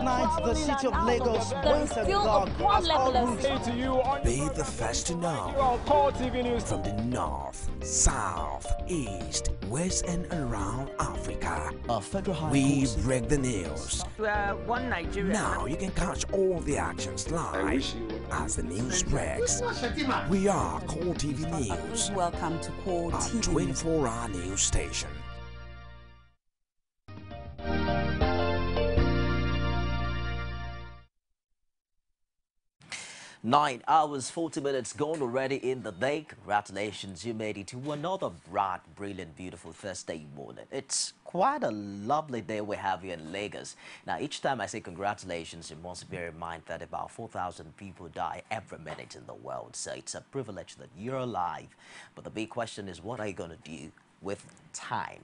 night, the city of Lagos went agog as all routes. Be the first to know from the north, south, east, west, and around Africa. We break the news. One Nigeria. Now you can catch all the actions live as the news breaks. We are Core TV News. Welcome to Core TV. 24-hour news station. 9 hours, 40 minutes gone already in the day. Congratulations, you made it to another bright, brilliant, beautiful Thursday morning. It's quite a lovely day we have here in Lagos. Now, each time I say congratulations, you must bear in mind that about 4,000 people die every minute in the world. So it's a privilege that you're alive. But the big question is, what are you going to do with time?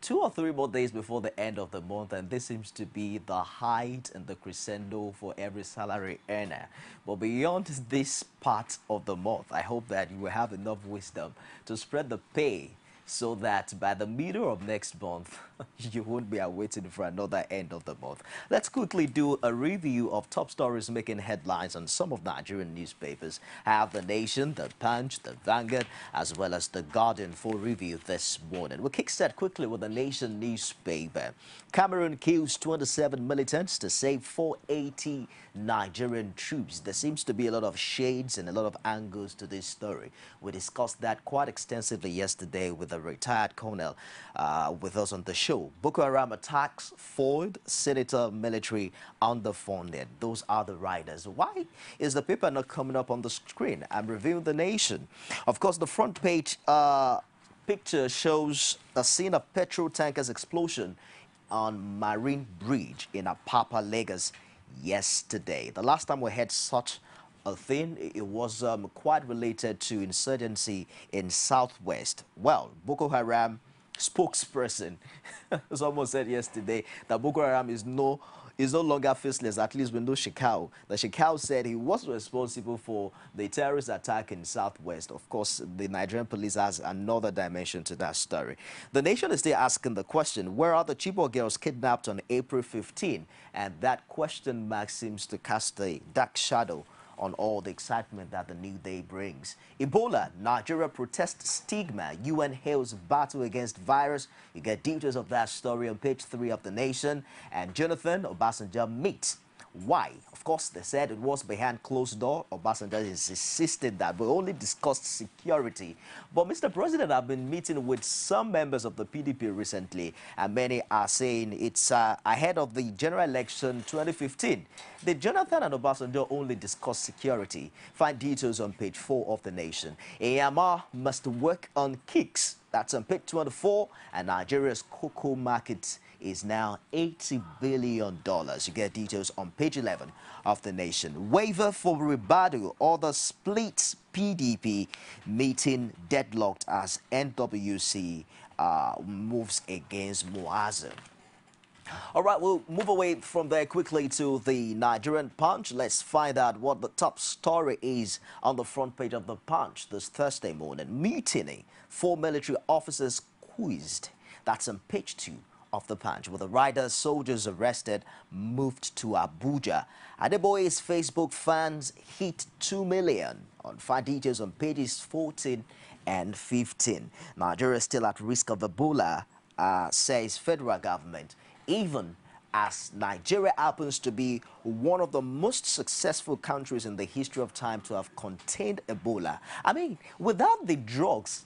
2 or 3 more days before the end of the month, and this seems to be the height and the crescendo for every salary earner. But beyond this part of the month, I hope that you will have enough wisdom to spread the pay so that by the middle of next month, you won't be awaiting for another end of the month. Let's quickly do a review of top stories making headlines on some of Nigerian newspapers. I have The Nation, The Punch, The Vanguard, as well as The Guardian for review this morning. We'll kickstart quickly with The Nation newspaper. Cameroon kills 27 militants to save 480 Nigerian troops. There seems to be a lot of shades and a lot of angles to this story. We discussed that quite extensively yesterday with a retired colonel with us on the show. Boko Haram attacks foiled, senator military underfunded. Those are the riders. Why is the paper not coming up on the screen? I'm reviewing The Nation. Of course, the front page picture shows a scene of petrol tankers explosion on Marine Bridge in Apapa, Lagos yesterday. The last time we had such a thing, it was quite related to insurgency in Southwest. Well, Boko Haram spokesperson someone said yesterday that Boko Haram is no longer faceless. At least we know Shekau. The Shekau said he was responsible for the terrorist attack in Southwest. Of course, the Nigerian police has another dimension to that story. The Nation is still asking the question, where are the Chibok girls kidnapped on April 15? And that question mark seems to cast a dark shadow on all the excitement that the new day brings. Ebola, Nigeria protests stigma. UN hails battle against virus. You get details of that story on page 3 of The Nation. And Jonathan Obasanjo meets. Why? Of course, they said it was behind closed door. Obasanjo insisted that we only discussed security. But Mr. President, I've been meeting with some members of the PDP recently, and many are saying it's ahead of the general election 2015. Did Jonathan and Obasanjo only discuss security? Find details on page 4 of The Nation. AMR must work on kicks. That's on page 24, and Nigeria's cocoa market is now $80 billion. You get details on page 11 of The Nation. Waiver for Ribadu, other splits PDP meeting deadlocked as NWC moves against Muazzam. All right, we'll move away from there quickly to the Nigerian Punch. Let's find out what the top story is on the front page of the Punch this Thursday morning. Mutiny, 4 military officers quizzed. That's on page 2 of the Punch, with the riders, soldiers arrested, moved to Abuja. Adeboye's Facebook fans hit 2 million. On find details on pages 14 and 15. Nigeria is still at risk of Ebola, says federal government, even as Nigeria happens to be one of the most successful countries in the history of time to have contained Ebola. I mean, without the drugs,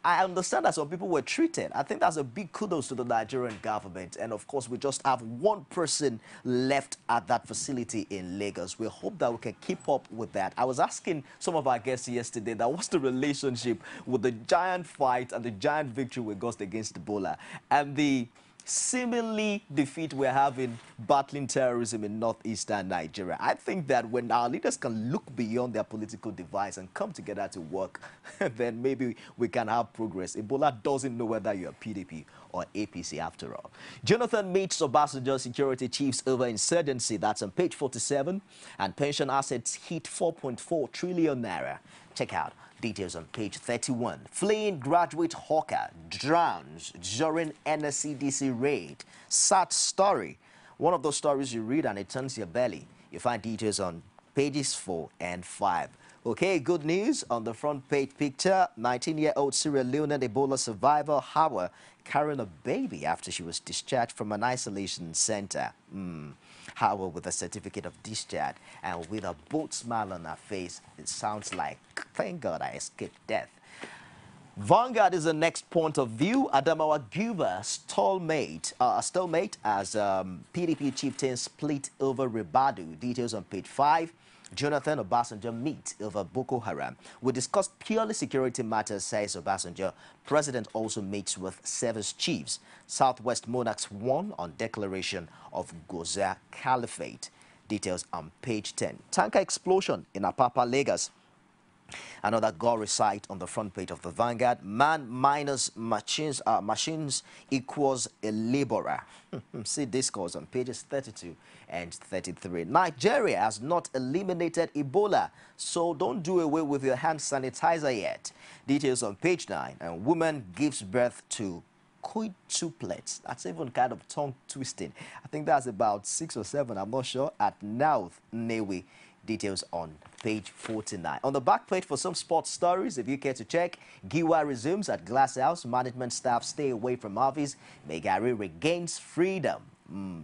I understand that some people were treated. I think that's a big kudos to the Nigerian government. And of course, we just have 1 person left at that facility in Lagos. We hope that we can keep up with that. I was asking some of our guests yesterday that what's the relationship with the giant fight and the giant victory we got against Ebola and the seemingly defeat we're having battling terrorism in northeastern Nigeria. I think that when our leaders can look beyond their political divides and come together to work, then maybe we can have progress. Ebola doesn't know whether you're PDP or APC after all. Jonathan meets Obasanjo security chiefs over insurgency. That's on page 47. And pension assets hit 4.4 trillion naira. Check out details on page 31. Fleeing graduate hawker drowns during NSCDC raid. Sad story. One of those stories you read and it turns your belly. You find details on pages 4 and 5. Okay, good news on the front page picture. 19-year-old Sierra Leonean Ebola survivor Hawa carrying a baby after she was discharged from an isolation center. Hawa with a certificate of discharge and with a bold smile on her face. It sounds like, thank God I escaped death. Vanguard is the next point of view. Adamawa Guba stalemate as PDP chieftains split over Ribadu. Details on page 5. Jonathan Obasanjo meet over Boko Haram. We discussed purely security matters, says Obasanjo. President also meets with service chiefs. Southwest Monarchs won on declaration of Goza Caliphate. Details on page 10. Tanker explosion in Apapa, Lagos. Another gory sight on the front page of the Vanguard. Man minus machines equals a laborer. See discourse on pages 32 and 33. Nigeria has not eliminated Ebola, so don't do away with your hand sanitizer yet. Details on page 9. And woman gives birth to quintuplets. That's even kind of tongue twisting. I think that's about 6 or 7, I'm not sure, at North Newi. Details on page 49. On the back page for some sports stories, if you care to check, Giwa resumes at Glass House. Management staff stay away from office. Megari regains freedom.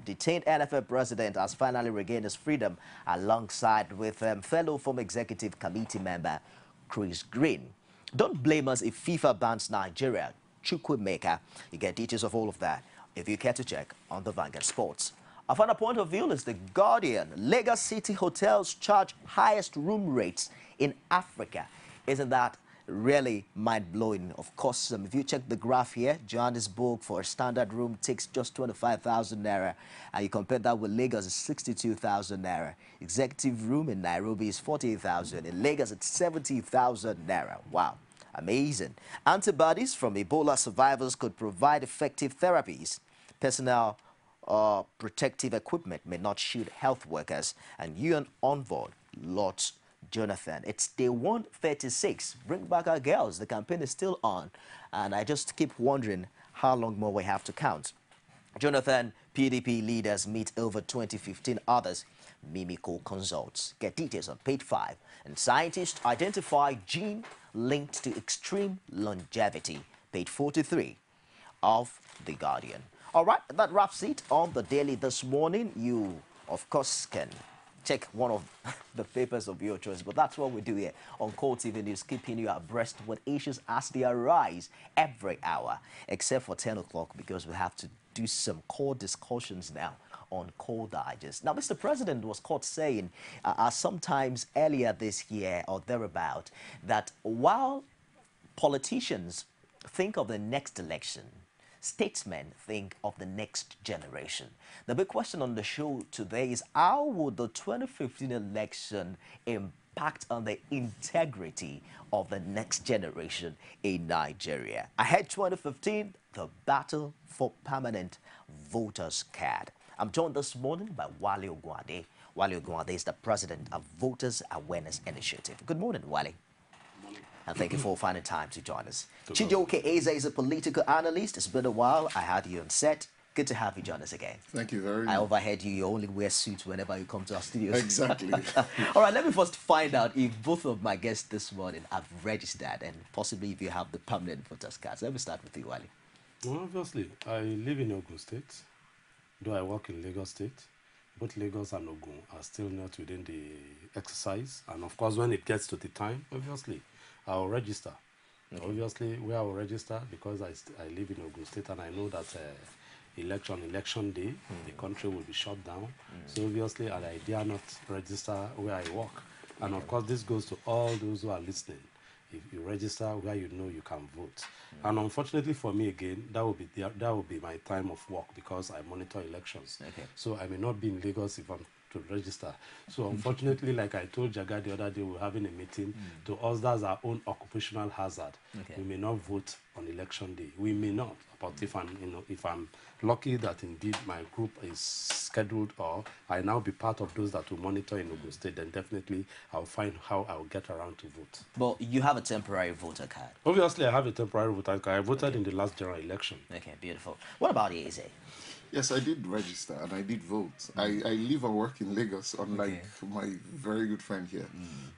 Detained NFL president has finally regained his freedom alongside with fellow former executive committee member Chris Green. Don't blame us if FIFA bans Nigeria. Chukwuemeka. You get details of all of that if you care to check on the Vanguard Sports. Our final point of view is The Guardian. Lagos City hotels charge highest room rates in Africa. Isn't that really mind-blowing? Of course, if you check the graph here, Johannesburg for a standard room takes just 25,000 naira. And you compare that with Lagos, it's 62,000 naira. Executive room in Nairobi is 48,000. In Lagos, it's 70,000 naira. Wow. Amazing. Antibodies from Ebola survivors could provide effective therapies. Personnel protective equipment may not shield health workers. And UN envoy Lord Jonathan. It's day 136. Bring back our girls. The campaign is still on. And I just keep wondering how long more we have to count. Jonathan, PDP leaders meet over 2015 others. Mimico consults. Get details on page 5. And scientists identify gene linked to extreme longevity. Page 43 of The Guardian. All right, that wraps it on the Daily this morning. You, of course, can check one of the papers of your choice, but that's what we do here on Core TV News, keeping you abreast with issues as they arise every hour, except for 10 o'clock, because we have to do some core discussions now on Core Digest. Now, Mr. President was caught saying sometimes earlier this year or thereabout that while politicians think of the next election, statesmen think of the next generation. The big question on the show today is how would the 2015 election impact on the integrity of the next generation in Nigeria? Ahead 2015, the battle for permanent voters card. I'm joined this morning by Wale Ogunade. Wale Ogunade is the president of Voters Awareness Initiative. Good morning, Wale. And thank you for finding time to join us. Chijioke Eze is a political analyst. It's been a while. I had you on set. Good to have you join us again. Thank you very much. I overheard you only wear suits whenever you come to our studios. Exactly. All right, let me first find out if both of my guests this morning have registered and possibly if you have the permanent voters cards. Let me start with you, Wale. Well, obviously, I live in Ogun State, though I work in Lagos State. Both Lagos and Ogun are still not within the exercise. And of course, when it gets to the time, obviously, I'll register. Okay. Obviously, where I will register, because I live in Ogun State and I know that election day, the country will be shut down. So obviously, I dare not register where I work. And of course, this goes to all those who are listening. If you register where you know you can vote. And unfortunately for me again, that will be my time of work because I monitor elections. Okay. So I may not be in Lagos if I'm to register. So unfortunately, like I told Jaga the other day, we're having a meeting. To us, that's our own occupational hazard. Okay. We may not vote on election day. We may not. But if I'm lucky that indeed my group is scheduled or I now be part of those that will monitor in Ogun State, then definitely I'll find how I'll get around to vote. But you have a temporary voter card. Obviously, I have a temporary voter card. I voted in the last general election. Okay, beautiful. What about Eze? Yes, I did register and I did vote. I live and work in Lagos, unlike my very good friend here.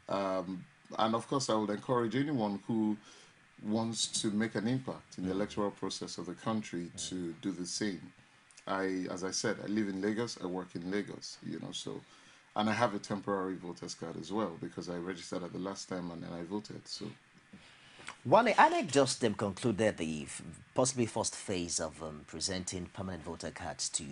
And of course, I would encourage anyone who wants to make an impact in the electoral process of the country to do the same. As I said, I live in Lagos, I work in Lagos, so, and I have a temporary voter's card as well because I registered at the last time and then I voted, so. One, INEC just concluded the possibly first phase of presenting permanent voter cards to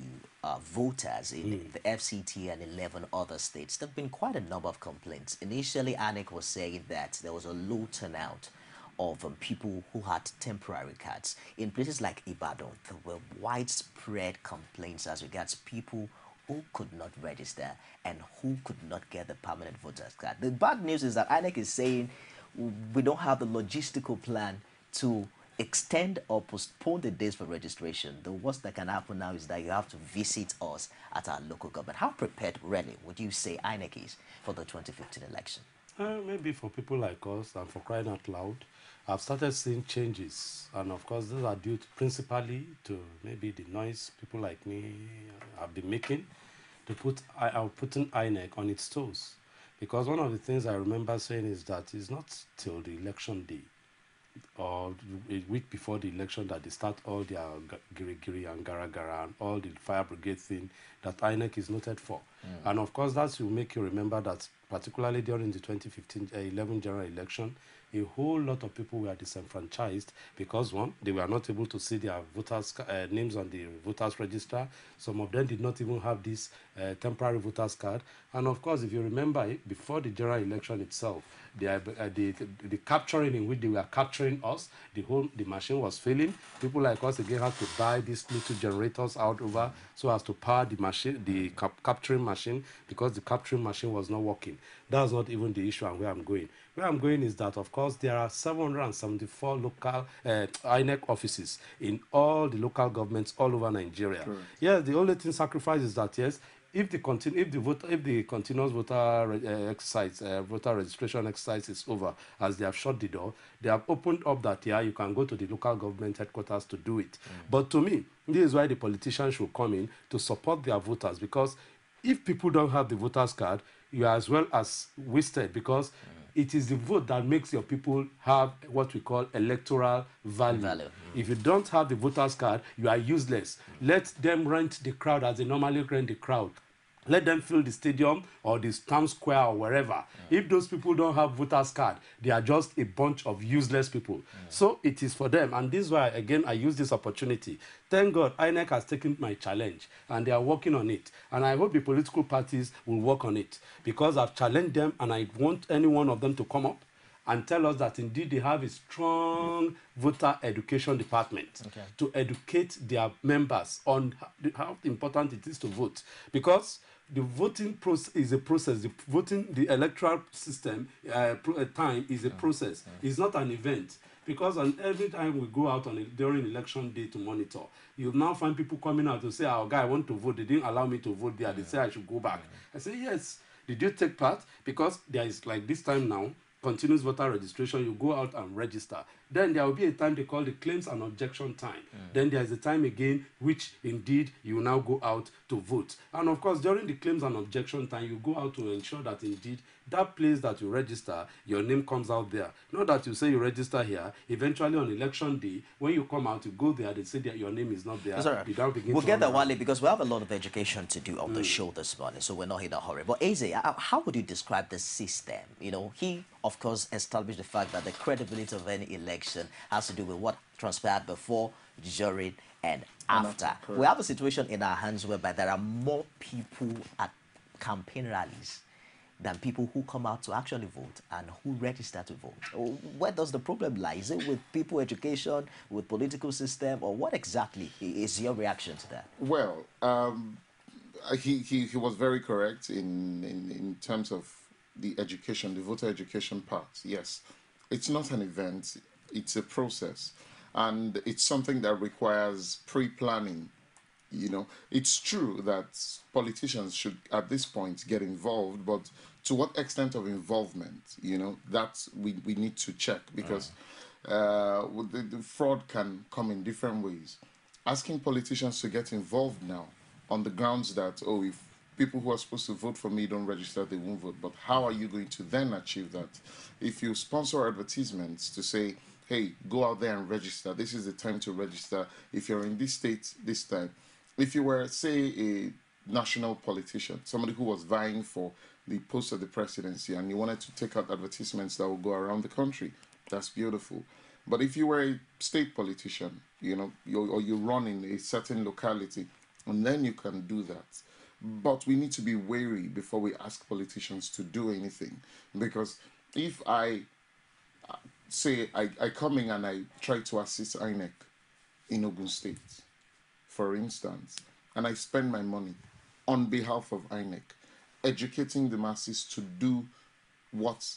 voters in the FCT and 11 other states. There have been quite a number of complaints. Initially, INEC was saying that there was a low turnout of people who had temporary cards. In places like Ibadan, there were widespread complaints as regards people who could not register and who could not get the permanent voter's card. The bad news is that INEC is saying we don't have the logistical plan to extend or postpone the days for registration. The worst that can happen now is that you have to visit us at our local government. How prepared, really, would you say INEC is for the 2015 election? Maybe for people like us and for crying out loud, I've started seeing changes. And of course, those are due principally to maybe the noise people like me have been making to putting INEC on its toes. Because one of the things I remember saying is that it's not till the election day or a week before the election that they start all their giri and gara and all the fire brigade thing that INEC is noted for. And of course, that will make you remember that particularly during the 2015 11 general election, a whole lot of people were disenfranchised because, one, they were not able to see their voters' names on the voters' register. Some of them did not even have this temporary voters' card. And of course, if you remember, before the general election itself, the capturing in which they were capturing us, the machine was failing. People like us again had to buy these little generators out over so as to power the machine, the capturing machine, because the capturing machine was not working. That's not even the issue and where I'm going. Where I'm going is that, of course, there are 774 local INEC offices in all the local governments all over Nigeria. Correct. Yes, the only thing sacrificed is that, yes, if the continuous voter exercise, voter registration exercise is over, as they have shut the door, they have opened up that you can go to the local government headquarters to do it. But to me, this is why the politicians should come in to support their voters, because if people don't have the voters card, you are as well as wasted, because it is the vote that makes your people have what we call electoral value. If you don't have the voters card, you are useless. Let them rent the crowd as they normally rent the crowd. Let them fill the stadium or the town square or wherever. If those people don't have voters card, they are just a bunch of useless people. So it is for them. And this is why, again, I use this opportunity. Thank God, INEC has taken my challenge and they are working on it. And I hope the political parties will work on it, because I've challenged them and I want any one of them to come up and tell us that indeed they have a strong voter education department to educate their members on how important it is to vote. Because the voting process is a process. The electoral system time is a process. It's not an event. Because every time we go out during election day to monitor, you now find people coming out to say, "Oh, guy, I want to vote. They didn't allow me to vote there. They say I should go back." I say, "Yes. Did you take part?" Because there is, like this time now, continuous voter registration, you go out and register. Then there will be a time they call the claims and objection time. Then there is a time again which indeed you now go out to vote. And of course, during the claims and objection time, you go out to ensure that indeed that place that you register, your name comes out there. Not that you say you register here, eventually on election day, when you come out, you go there, they say that your name is not there. Sorry. We'll get there, Wale, because we have a lot of education to do on the show this morning, so we're not in a hurry. But Eze, how would you describe the system? You know, he, of course, established the fact that the credibility of any election has to do with what transpired before, during, and after. We have a situation in our hands whereby there are more people at campaign rallies than people who come out to actually vote and who register to vote. Where does the problem lie? Is it with people education, with political system, or what exactly is your reaction to that? Well, he was very correct in terms of the education, the voter education part. Yes, it's not an event, it's a process. And it's something that requires pre-planning. You know, it's true that politicians should, at this point, get involved, but to what extent of involvement, you know, that's we need to check, because the fraud can come in different ways. asking politicians to get involved now on the grounds that, oh, if people who are supposed to vote for me don't register, they won't vote. But how are you going to then achieve that? If you sponsor advertisements to say, hey, go out there and register, this is the time to register, if you're in this state this time. If you were, say, a national politician, somebody who was vying for the post of the presidency, and you wanted to take out advertisements that will go around the country, that's beautiful. But if you were a state politician, you know, or you run in a certain locality, and then you can do that. But we need to be wary before we ask politicians to do anything. Because if I say I come in and I try to assist INEC in Ogun State, for instance, and I spend my money on behalf of INEC, educating the masses to do what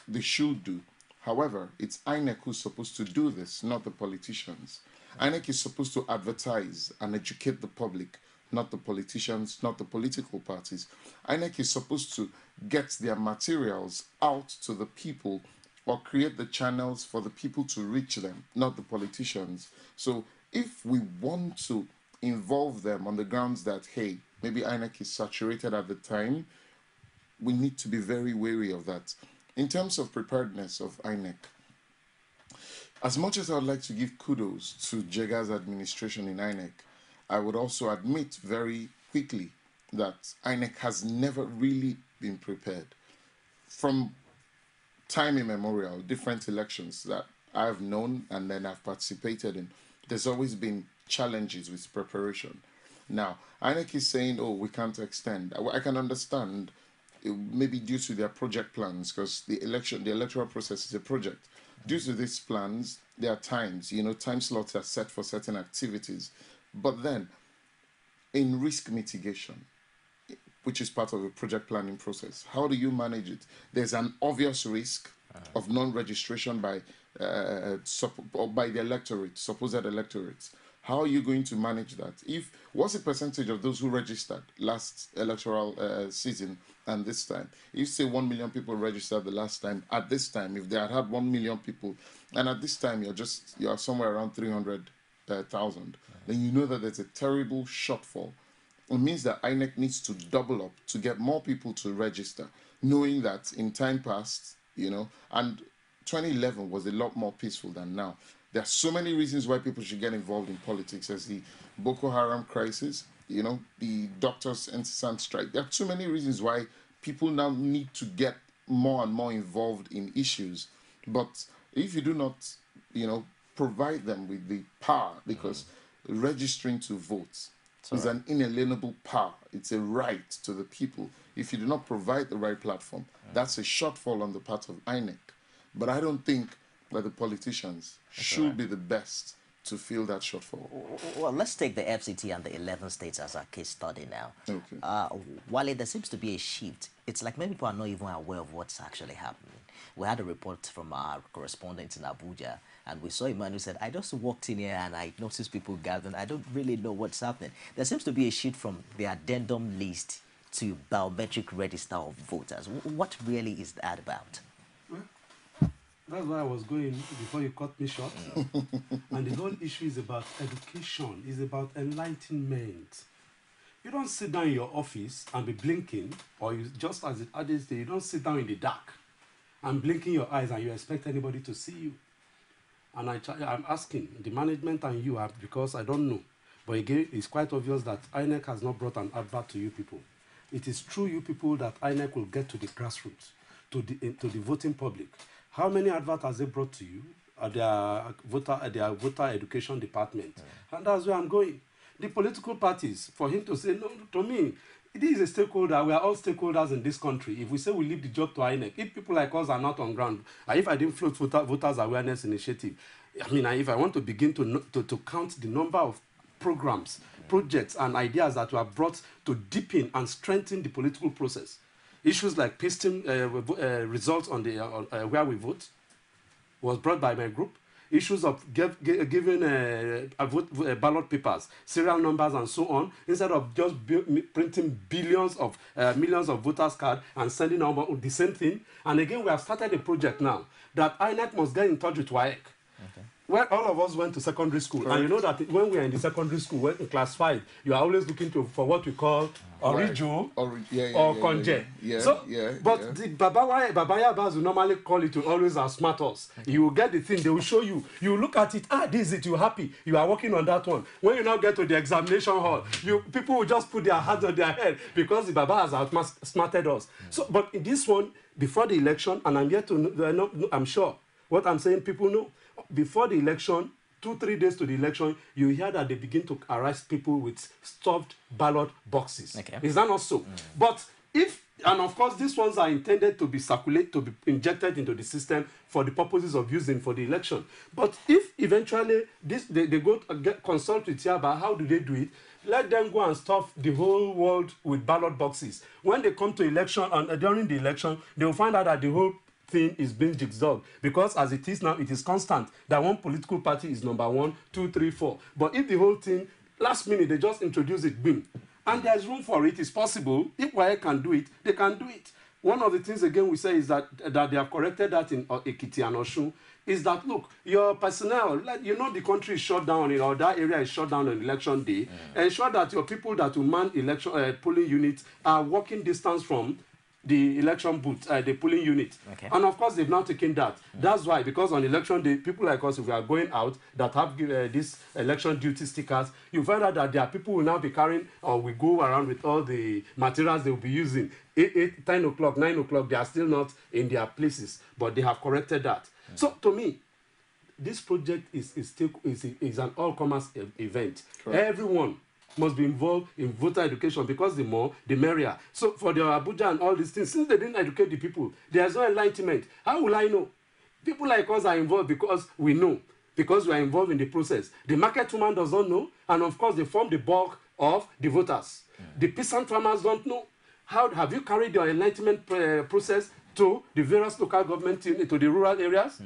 they should do. However, it's INEC who's supposed to do this, not the politicians. INEC is supposed to advertise and educate the public, not the politicians, not the political parties. INEC is supposed to get their materials out to the people or create the channels for the people to reach them, not the politicians. So if we want to involve them on the grounds that, hey, maybe INEC is saturated at the time, we need to be very wary of that. In terms of preparedness of INEC, as much as I would like to give kudos to Jega's administration in INEC, I would also admit very quickly that INEC has never really been prepared. From time immemorial, different elections that I've known and then I've participated in, there's always been challenges with preparation. Now, INEC is saying, oh, we can't extend. I can understand, maybe due to their project plans, because the electoral process is a project. Due to these plans, there are times, time slots are set for certain activities. But then, in risk mitigation, which is part of a project planning process, how do you manage it? There's an obvious risk of non-registration by the electorate, supposed electorates. How are you going to manage that? What's the percentage of those who registered last electoral season and this time? You say 1 million people registered the last time. At this time, if they had 1 million people, and at this time you're somewhere around 300,000, then you know that there's a terrible shortfall. It means that INEC needs to double up to get more people to register, knowing that in time past, and 2011 was a lot more peaceful than now. There are so many reasons why people should get involved in politics, as the Boko Haram crisis, the doctors' incessant strike. There are too many reasons why people now need to get more and more involved in issues. But if you do not, provide them with the power, because registering to vote is an inalienable power. It's a right to the people. If you do not provide the right platform, that's a shortfall on the part of INEC. But I don't think that the politicians should be the best to fill that shortfall. Well, let's take the FCT and the 11 states as our case study now. Okay. While there seems to be a shift, it's like many people are not even aware of what's actually happening. We had a report from our correspondent in Abuja, and we saw a man who said, I just walked in here and I noticed people gathering. I don't really know what's happening. There seems to be a shift from the addendum list to biometric register of voters. What really is that about? That's why I was going before you cut me short. And the whole issue is about education, is about enlightenment. You don't sit down in your office and be blinking, or you just as the others say, you don't sit down in the dark and blinking your eyes and you expect anybody to see you. And I'm asking the management and you, because I don't know. But again, it's quite obvious that INEC has not brought an advert to you people. It is through you people that INEC will get to the grassroots, to the voting public. How many adverts has they brought to you at their voter education department? And that's where I'm going. The political parties, for him to say, no, to me, this is a stakeholder. We are all stakeholders in this country. If we say we leave the job to INEC, if people like us are not on ground, if I didn't float voters awareness initiative, if I want to begin to count the number of programs, projects, and ideas that were brought to deepen and strengthen the political process. Issues like pasting results on the where we vote was brought by my group. Issues of giving ballot papers, serial numbers, and so on, instead of just printing millions of voters' cards and sending out the same thing. And again, we have started a project now that INEC must get in touch with WAEC. When all of us went to secondary school, and you know that when we are in the secondary school, when in class 5, you are always looking for what we call orijo or conje. But the Babaya Baz will normally call it to always outsmart us. You will get the thing, they will show you. You look at it, this is it, you're happy. You are working on that one. When you now get to the examination hall, people will just put their hands on their head because the Baba has outsmarted us. So, but in this one, before the election, and I'm yet to know, I'm sure, what I'm saying, people know, before the election, 2-3 days to the election, you hear that they begin to arrest people with stuffed ballot boxes. Okay. Is that not so? But if, and of course, these ones are intended to be circulated, to be injected into the system for the purposes of using for the election. But if eventually they go consult with Yaba, how do they do it? Let them go and stuff the whole world with ballot boxes. When they come to election, and during the election, they will find out that the whole thing is being jigsawed, because as it is now, it is constant that one political party is number 1, 2, 3, 4. But if the whole thing, last minute, they just introduce it, boom, and there's room for it, it's possible. If Waye can do it, they can do it. One of the things, again, we say is that they have corrected that in Ekiti and Osun, is that, look, your personnel, you know the country is shut down, or that area is shut down on election day. Ensure that your people that will man election polling units are walking distance from the election booth, the polling unit. Okay. And of course, they've now taken that. That's why, because on election day, people like us, if we are going out, that have this election duty stickers, you find out that there are people who will now be carrying, or we go around with all the materials they will be using. 10 o'clock, 9 o'clock, they are still not in their places, but they have corrected that. So, to me, this project is an all-comers event. Correct. Everyone must be involved in voter education, because the more, the merrier. So for the Abuja and all these things, since they didn't educate the people, there's no enlightenment. How will I know? People like us are involved because we know, because we are involved in the process. The market woman does not know, and of course they form the bulk of the voters. The peasant farmers don't know. How have you carried your enlightenment process to the various local government, to the rural areas?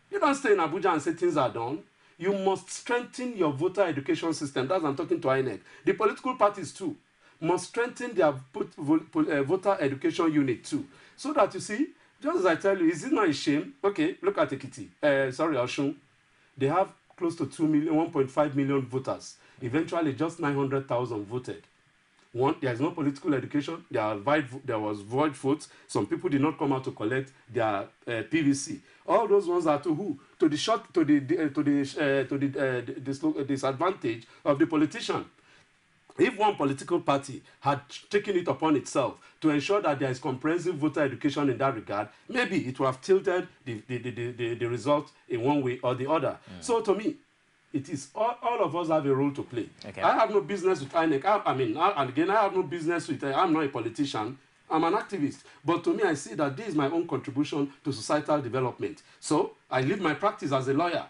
You don't stay in Abuja and say things are done. You must strengthen your voter education system. That's I'm talking to INEC. The political parties too must strengthen their voter education unit too. So that you see, just as I tell you, is it not a shame? Okay, look at Ekiti. Osun. They have close to 1.5 million voters. Eventually, just 900,000 voted. One, there is no political education. There was void votes. Some people did not come out to collect their PVC. All those ones are to who? To the disadvantage of the politician. If one political party had taken it upon itself to ensure that there is comprehensive voter education in that regard, maybe it would have tilted the result in one way or the other. So to me, it is all of us have a role to play. Okay. I have no business with INEC. I have no business with, I'm not a politician. I'm an activist. But to me, I see that this is my own contribution to societal development. So I live my practice as a lawyer.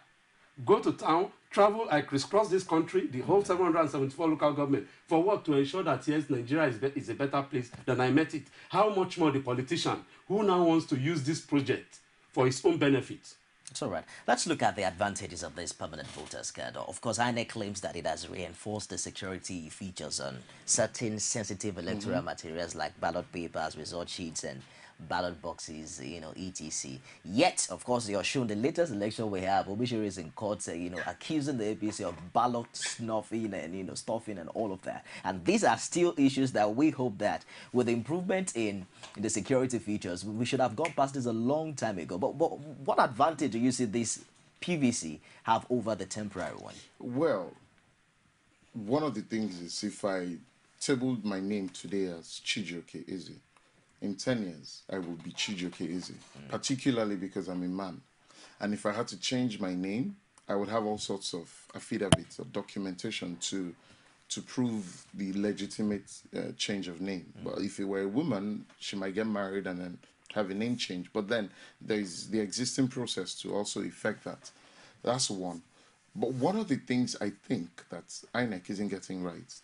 Go to town, travel, I crisscross this country, the whole 774 local government. For what? To ensure that, yes, Nigeria is a better place than I met it. How much more the politician who now wants to use this project for his own benefit? It's all right. Let's look at the advantages of this permanent voters card. Of course, INEC claims that it has reinforced the security features on certain sensitive electoral materials like ballot papers, result sheets, and ballot boxes, etc. Yet, of course, you're shown the latest election we have, Obishiri is in court, accusing the APC of ballot snuffing and, stuffing and all of that. And these are still issues that we hope that with improvement in the security features, we should have gone past this a long time ago. But what advantage do you see this PVC have over the temporary one? Well, one of the things is if I tabled my name today as Chijioke Eze, in 10 years, I will be Chijioke Eze, particularly because I'm a man. And if I had to change my name, I would have all sorts of affidavits or documentation to prove the legitimate change of name. But if it were a woman, she might get married and then have a name change. But then there's the existing process to also effect that. That's one. But one of the things I think that INEC isn't getting right,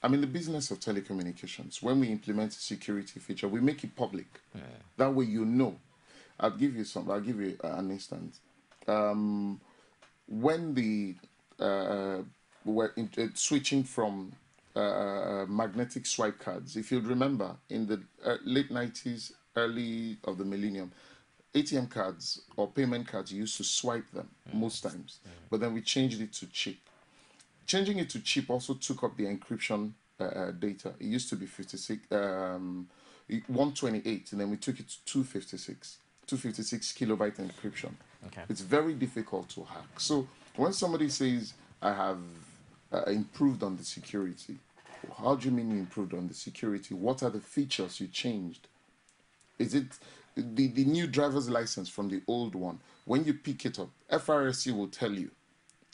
I'm in the business of telecommunications. When we implement a security feature, we make it public. Yeah. That way you know. I'll give you an instance. When we're switching from magnetic swipe cards, if you'd remember, in the late 90s, early of the millennium, ATM cards or payment cards, you used to swipe them most times, but then we changed it to chip. Changing it to chip also took up the encryption data. It used to be 128, and then we took it to 256 kilobyte encryption. Okay. It's very difficult to hack. So when somebody says, I have improved on the security, how do you mean you improved on the security? What are the features you changed? Is it the new driver's license from the old one? When you pick it up, FRSC will tell you,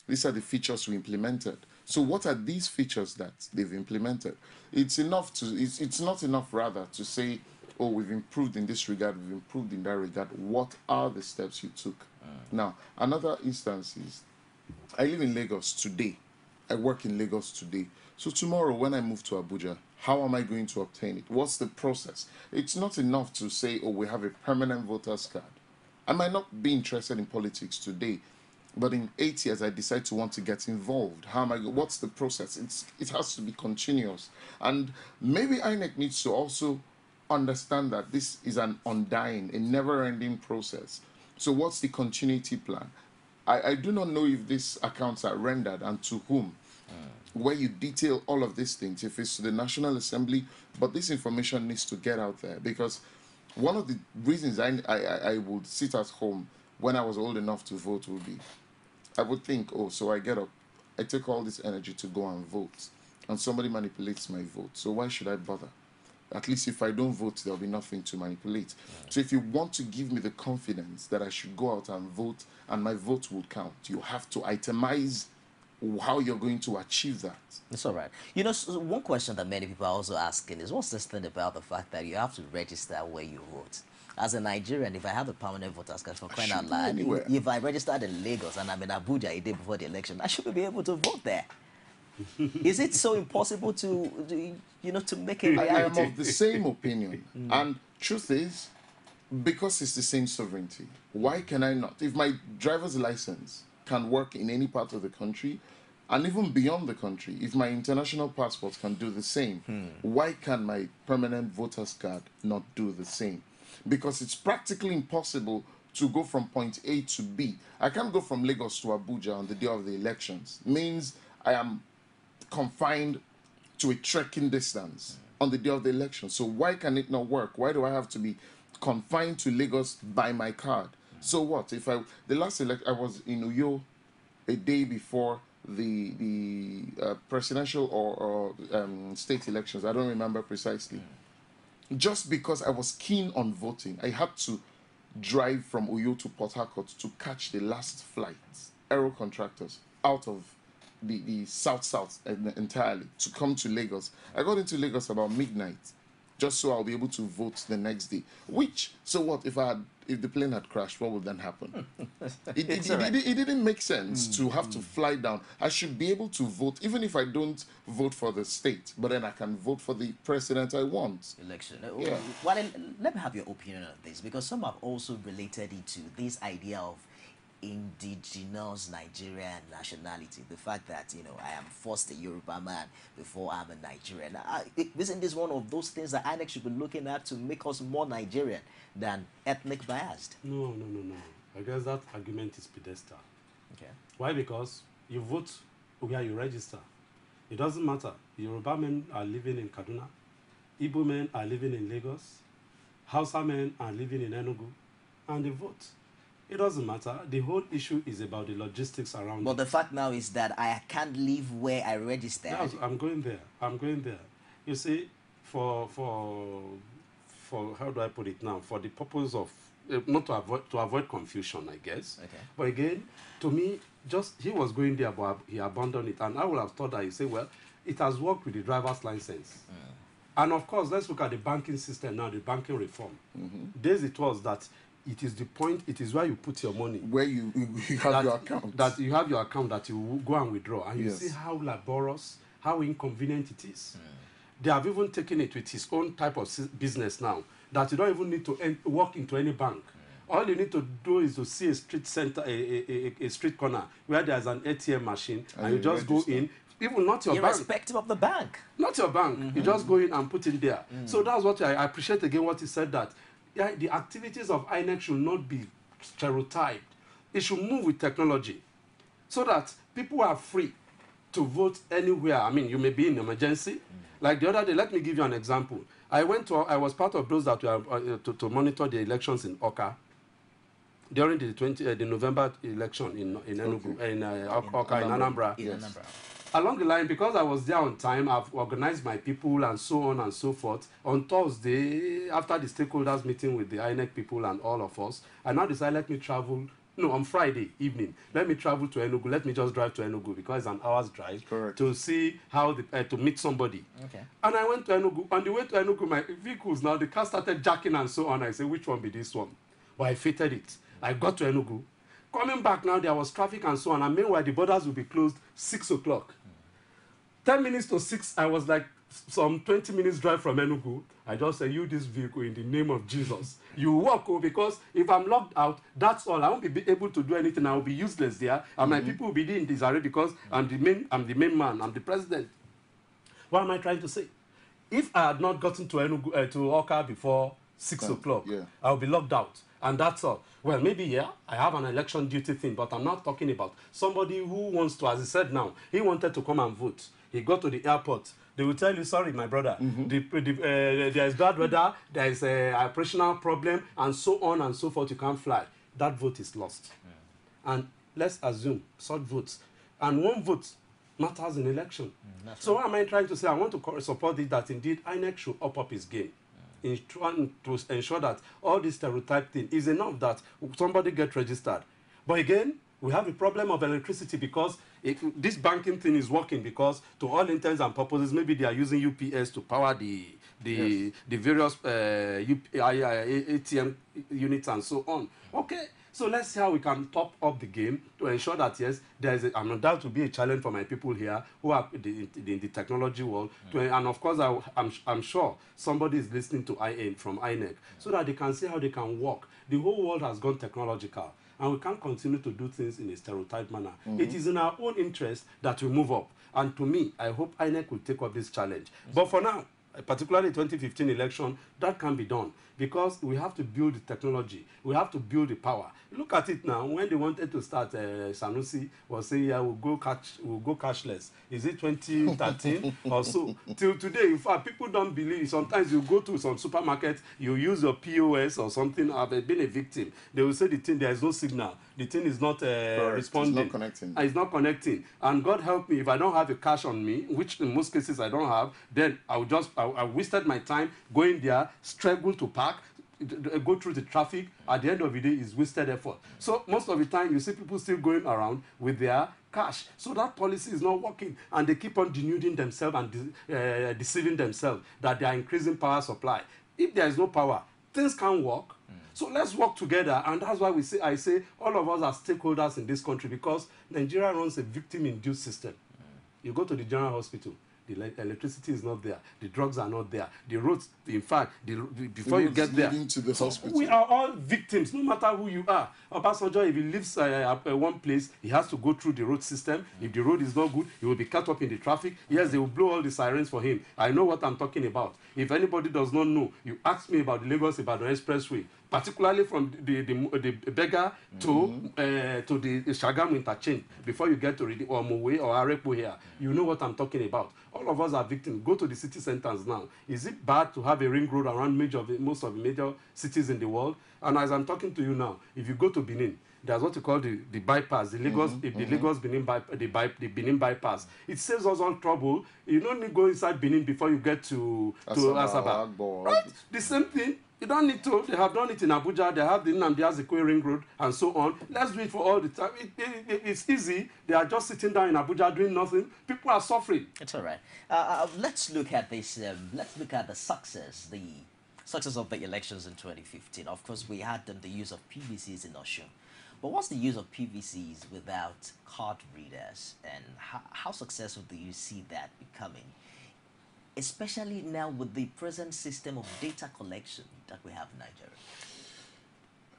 these are the features we implemented. So what are these features that they've implemented? It's enough to, it's not enough rather to say, oh, we've improved in this regard, we've improved in that regard. What are the steps you took? Now, another instance is, I live in Lagos today. I work in Lagos today. So tomorrow when I move to Abuja, how am I going to obtain it? What's the process? It's not enough to say, oh, we have a permanent voter's card. I might not be interested in politics today, but in 8 years I decide to want to get involved. How am I? What's the process? It has to be continuous, and maybe INEC needs to also understand that this is an undying, a never-ending process. So what's the continuity plan? I do not know if these accounts are rendered and to whom, where you detail all of these things, if it's to the National Assembly, but this information needs to get out there, because one of the reasons I would sit at home when I was old enough to vote would be, I would think, oh, so I get up, I take all this energy to go and vote, and somebody manipulates my vote. So why should I bother? At least if I don't vote, there'll be nothing to manipulate. So if you want to give me the confidence that I should go out and vote and my vote will count, you have to itemize how you're going to achieve that. It's all right. You know, so one question that many people are also asking is, what's this thing about the fact that you have to register where you vote? As a Nigerian, if I have a permanent voter's card, for crying out loud, if I registered in Lagos and I'm in Abuja a day before the election, I should be able to vote there. Is it so impossible to make a reality? I am of the same opinion. And truth is, because it's the same sovereignty, why can I not? If my driver's license can work in any part of the country, and even beyond the country, if my international passport can do the same, why can my permanent voter's card not do the same? Because it's practically impossible to go from point A to B. I can't go from Lagos to Abuja on the day of the elections. It means I am confined to a trekking distance on the day of the election. So why can it not work? Why do I have to be confined to Lagos by my card? So what? If the last election, I was in Uyo a day before the presidential or state elections. I don't remember precisely. Just because I was keen on voting, I had to drive from Uyo to Port Harcourt to catch the last flight, aero contractors, out of the south entirely to come to Lagos. I got into Lagos about midnight, just so I'll be able to vote the next day. So what if the plane had crashed? What would then happen? It didn't make sense to have to fly down. I should be able to vote, even if I don't vote for the state, but then I can vote for the president I want. Election. Yeah. Well, let me have your opinion on this, because some have also related it to this idea of indigenous Nigerian nationality. The fact that, I am first a Yoruba man before I'm a Nigerian. Isn't this one of those things that INEC should be looking at to make us more Nigerian than ethnic biased? No. I guess that argument is pedestal. Okay. Why? Because you vote where you register. It doesn't matter. Yoruba men are living in Kaduna. Igbo men are living in Lagos. Hausa men are living in Enugu. And they vote. It doesn't matter. The whole issue is about the logistics around it. But the fact now is that I can't live where I registered. Yes, I'm going there. You see, for how do I put it now? For the purpose of not to avoid confusion, I guess. Okay. But again, to me, just he was going there, but he abandoned it, and I would have thought that he say, well, it has worked with the driver's license. And of course, let's look at the banking system now, the banking reform. Days it was that it is the point, it is where you put your money. Where you have your account. That you have your account that you go and withdraw. And you see how laborious, how inconvenient it is. They have even taken it with his own type of business now, that you don't even need to walk into any bank. All you need to do is to see a street center, a street corner where there's an ATM machine, and you just register. Go in. Even not your bank. Irrespective of the bank. Not your bank. You just go in and put in there. So that's what I appreciate again what he said, that the activities of INEC should not be stereotyped. It should move with technology so that people are free to vote anywhere. I mean, you may be in emergency. Like the other day, let me give you an example. I was part of those that were to monitor the elections in Oka during the November election in Enugu, in Oka, in Anambra. In Anambra. Along the line, because I was there on time, I've organized my people and so on and so forth. On Thursday, after the stakeholders meeting with the INEC people and all of us, I now decided, let me travel. No, on Friday evening, let me travel to Enugu. Let me just drive to Enugu because it's an hour's drive. Correct. To see how to meet somebody. Okay. And I went to Enugu. On the way to Enugu, my vehicles now, the car started jacking and so on. I said, which one be this one? But I fitted it. I got to Enugu. Coming back now, there was traffic and so on. And meanwhile, the borders will be closed 6 o'clock. 10 minutes to 6, I was like some 20 minutes drive from Enugu. I just said, you this vehicle in the name of Jesus. You walk, because if I'm locked out, that's all. I won't be able to do anything. I will be useless there. And my people will be in disarray because I'm the main man. I'm the president. What am I trying to say? If I had not gotten to Enugu, to Oka before 6 o'clock, I'll be locked out. And that's all. Well, maybe, I have an election duty thing, but I'm not talking about somebody who wants to, as he said now, he wanted to come and vote. He got to the airport. They will tell you, sorry, my brother, there is bad weather, there is an operational problem, and so on and so forth, you can't fly. That vote is lost. And let's assume such votes. And one vote matters in election. So what am I trying to say? I want to support it that indeed INEC should up his game. In trying to ensure that all this stereotype thing is enough that somebody get registered. But again, we have a problem of electricity because this banking thing is working because to all intents and purposes, maybe they are using UPS to power the various ATM units and so on. Okay, so let's see how we can top up the game to ensure that, yes, that will be a challenge for my people here who are in the technology world. And of course, I'm sure somebody is listening to from INEC so that they can see how they can work. The whole world has gone technological. And we can't continue to do things in a stereotyped manner. It is in our own interest that we move up. And to me, I hope INEC will take up this challenge. But for now, particularly 2015 election, that can be done because we have to build the technology. We have to build the power. Look at it now. When they wanted to start, Sanusi was saying, we'll go cashless. Is it 2013 or so? Till today, in fact, people don't believe. Sometimes you go to some supermarket, you use your POS or something. I've been a victim. They will say the thing, there is no signal. The thing is not responding. It's not connecting. It's not connecting. And God help me, if I don't have a cash on me, which in most cases I don't have, then I wasted my time going there, struggle to park, go through the traffic. At the end of the day, it's wasted effort. So most of the time, you see people still going around with their cash. So that policy is not working. And they keep on denuding themselves and deceiving themselves that they are increasing power supply. If there is no power, things can't work. So let's work together, and that's why I say all of us are stakeholders in this country because Nigeria runs a victim-induced system. You go to the general hospital, the electricity is not there, the drugs are not there, the roads, in fact, before you get there, to the hospital. We are all victims, no matter who you are. Obasanjo, if he lives at one place, he has to go through the road system. If the road is not good, he will be cut up in the traffic. Yes, they will blow all the sirens for him. I know what I'm talking about. If anybody does not know, you ask me about the Lagos-Ibadan Expressway, particularly from the Beggar to the Shagamu interchange, before you get to Omowe or Arepo here, you know what I'm talking about. All of us are victims. Go to the city centers now. Is it bad to have a ring road around most of the major cities in the world? And as I'm talking to you now, if you go to Benin, there's what you call the bypass, the Benin bypass. It saves us all trouble. You don't need to go inside Benin before you get to Asaba. Right? The same thing. You don't need to. They have done it in Abuja. They have the Nnamdi Azikiwe ring road and so on. Let's do it for all the time. It's easy. They are just sitting down in Abuja doing nothing. People are suffering. It's all right. Let's look at this. Let's look at the success of the elections in 2015. Of course, we had the use of PVCs in Osun. But what's the use of PVCs without card readers, and how successful do you see that becoming? Especially now with the present system of data collection that we have in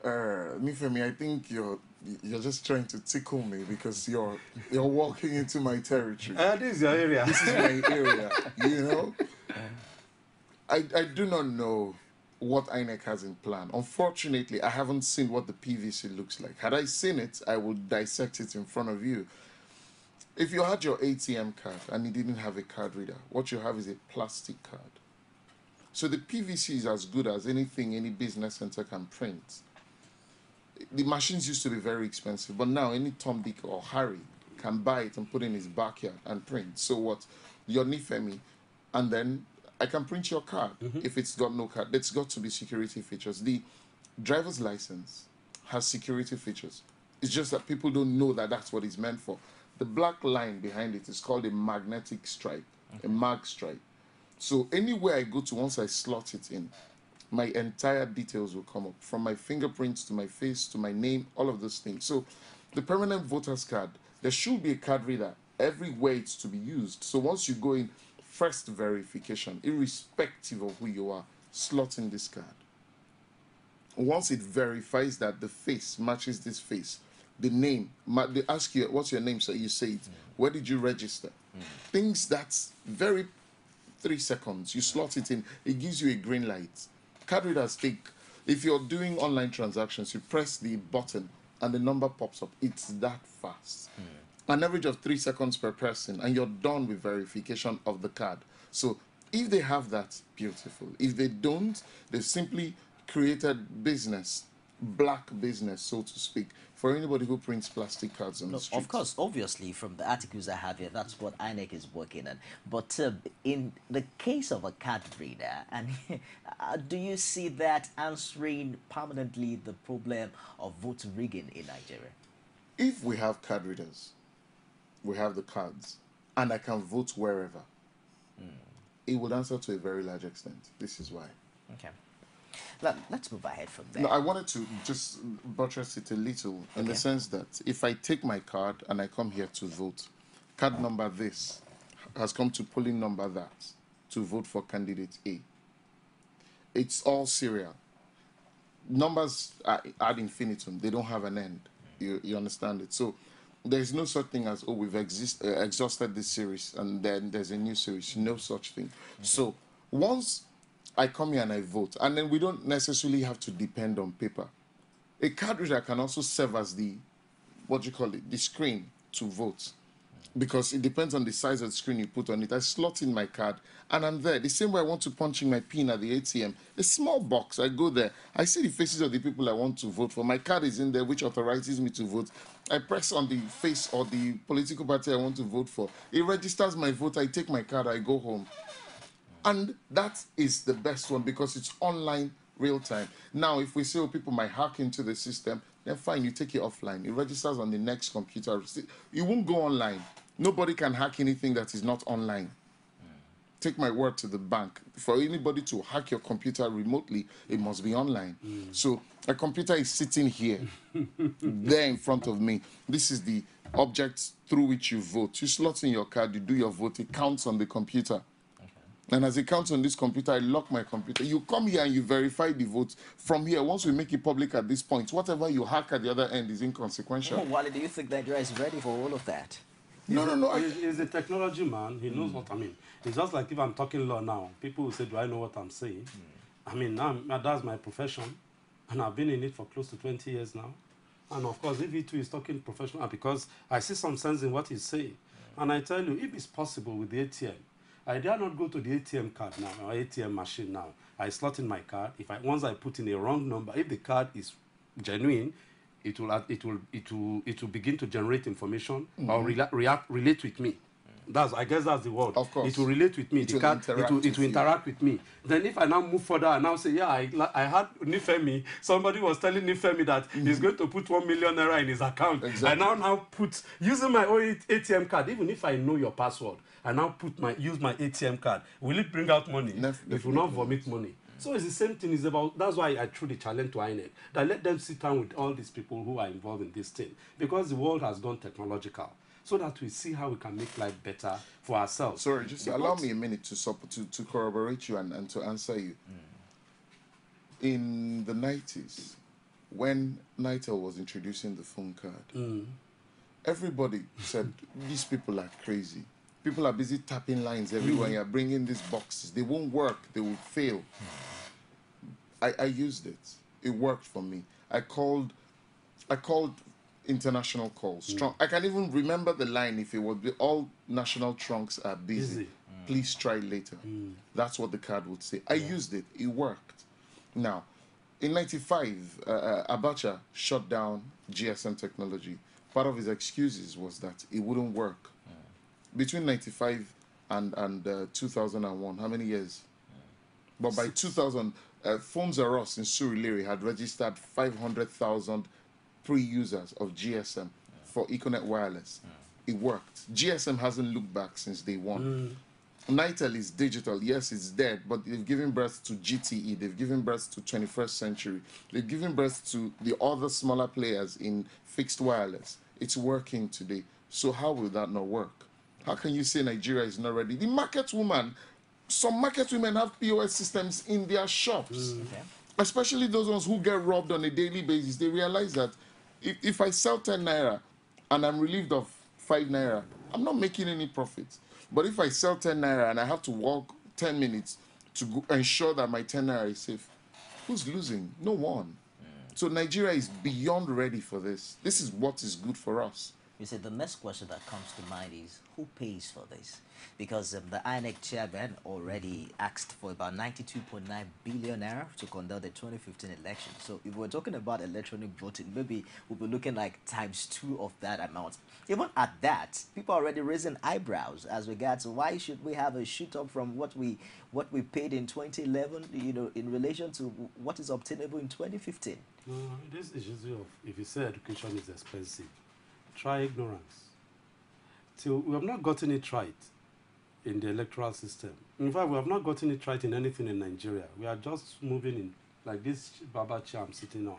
Nigeria. Mifemi, I think you're just trying to tickle me because you're walking into my territory. This is your area. This is my area. You know, I do not know what INEC has in plan. Unfortunately, I haven't seen what the PVC looks like. Had I seen it, I would dissect it in front of you. If you had your ATM card and you didn't have a card reader, what you have is a plastic card. So the PVC is as good as anything any business center can print. The machines used to be very expensive, but now any Tom, Dick, or Harry can buy it and put it in his backyard and print. So what? Your Nifemi, and then I can print your card. If it's got no card, it's got to be security features. The driver's license has security features. It's just that people don't know that that's what it's meant for. The black line behind it is called a magnetic stripe, a mag stripe. So anywhere I go to, once I slot it in, my entire details will come up, from my fingerprints to my face to my name, all of those things. So the permanent voter's card, there should be a card reader everywhere it's to be used. So once you go in, first verification, irrespective of who you are, slot in this card. Once it verifies that the face matches this face, the name, they ask you, what's your name? So you say it. Where did you register? Things that's very 3 seconds. You slot it in, it gives you a green light. Card readers take, if you're doing online transactions, you press the button and the number pops up. It's that fast. An average of 3 seconds per person, and you're done with verification of the card. So if they have that, beautiful. If they don't, they've simply created business, black business, so to speak, for anybody who prints plastic cards on the street. Of course, obviously, from the articles I have here, that's what INEC is working on. But in the case of a card reader, and do you see that answering permanently the problem of vote rigging in Nigeria? If we have card readers, we have the cards, and I can vote wherever, it would answer to a very large extent. This is why. Okay. Let's move ahead from there. No, I wanted to just buttress it a little in the sense that if I take my card and I come here to vote, card number this has come to polling number that to vote for candidate A. It's all serial. Numbers are ad infinitum. They don't have an end. You understand it? So there's no such thing as, oh, we've exhausted this series and then there's a new series. No such thing. So once I come here and I vote, and then we don't necessarily have to depend on paper. A card reader can also serve as the, the screen to vote, because it depends on the size of the screen you put on it. I slot in my card, and I'm there. The same way I want to punch in my PIN at the ATM, a small box, I go there. I see the faces of the people I want to vote for. My card is in there, which authorizes me to vote. I press on the face or the political party I want to vote for. It registers my vote. I take my card, I go home. And that is the best one because it's online, real time. Now, if we say, oh, people might hack into the system, then fine, you take it offline. It registers on the next computer. You won't go online. Nobody can hack anything that is not online. Take my word to the bank. For anybody to hack your computer remotely, it must be online. So a computer is sitting here, there in front of me. This is the object through which you vote. You slot in your card, you do your vote, it counts on the computer. And as it counts on this computer, I lock my computer. You come here and you verify the votes. From here, once we make it public at this point, whatever you hack at the other end is inconsequential. Wally, do you think Nigeria is ready for all of that? No. He's a technology man. He knows what I mean. It's just like if I'm talking law now, people will say, do I know what I'm saying? I mean, now that's my profession, and I've been in it for close to 20 years now. And of course, if he too is talking professional, because I see some sense in what he's saying. And I tell you, if it's possible with the ATM, I dare not go to the ATM card now, or ATM machine now. I slot in my card. Once I put in a wrong number, if the card is genuine, it will begin to generate information or relate with me. I guess that's the word. Of course. It will relate with me. It the will card, interact it will interact with me. Then if I now move further and now say, yeah, I had Nifemi, somebody was telling Nifemi that he's going to put 1 million naira in his account. Exactly. I now put, using my own ATM card, even if I know your password, I now use my ATM card. Will it bring out money? It will not vomit money. So it's the same thing. That's why I threw the challenge to INEC, that let them sit down with all these people who are involved in this thing, because the world has gone technological, so that we see how we can make life better for ourselves. Sorry, just allow me a minute to corroborate you and to answer you. In the 90s, when Nitel was introducing the phone card, everybody said, these people are crazy. People are busy tapping lines everywhere. You're bringing these boxes. They won't work. They will fail. I used it. It worked for me. I called international calls. I can even remember the line. If it would be all national trunks are busy. Please try later. That's what the card would say. I used it. It worked. Now, in '95, Abacha shut down GSM technology. Part of his excuses was that it wouldn't work. Between '95 and 2001, how many years? But by 2000, Phones R Us in Surulere had registered 500,000 pre-users of GSM for Econet Wireless. It worked. GSM hasn't looked back since day one. Nitel is digital. Yes, it's dead, but they've given birth to GTE. They've given birth to 21st Century. They've given birth to the other smaller players in fixed wireless. It's working today. So how will that not work? How can you say Nigeria is not ready? The market woman, some market women have POS systems in their shops, especially those ones who get robbed on a daily basis. They realize that if I sell 10 naira and I'm relieved of 5 naira, I'm not making any profit. But if I sell 10 naira and I have to walk 10 minutes to ensure that my 10 naira is safe, who's losing? No one. So Nigeria is beyond ready for this. This is what is good for us. You see, the next question that comes to mind is, who pays for this? Because the INEC chairman already asked for about 92.9 billion naira to conduct the 2015 election. So if we're talking about electronic voting, maybe we'll be looking like ×2 of that amount. Even at that, people are already raising eyebrows as regards why should we have a shoot up from what we paid in 2011, you know, in relation to what is obtainable in 2015. No, this is issue of, if you say education is expensive, try ignorance. Till we have not gotten it right in the electoral system. In fact, we have not gotten it right in anything in Nigeria. We are just moving in, like this Baba chair I'm sitting on.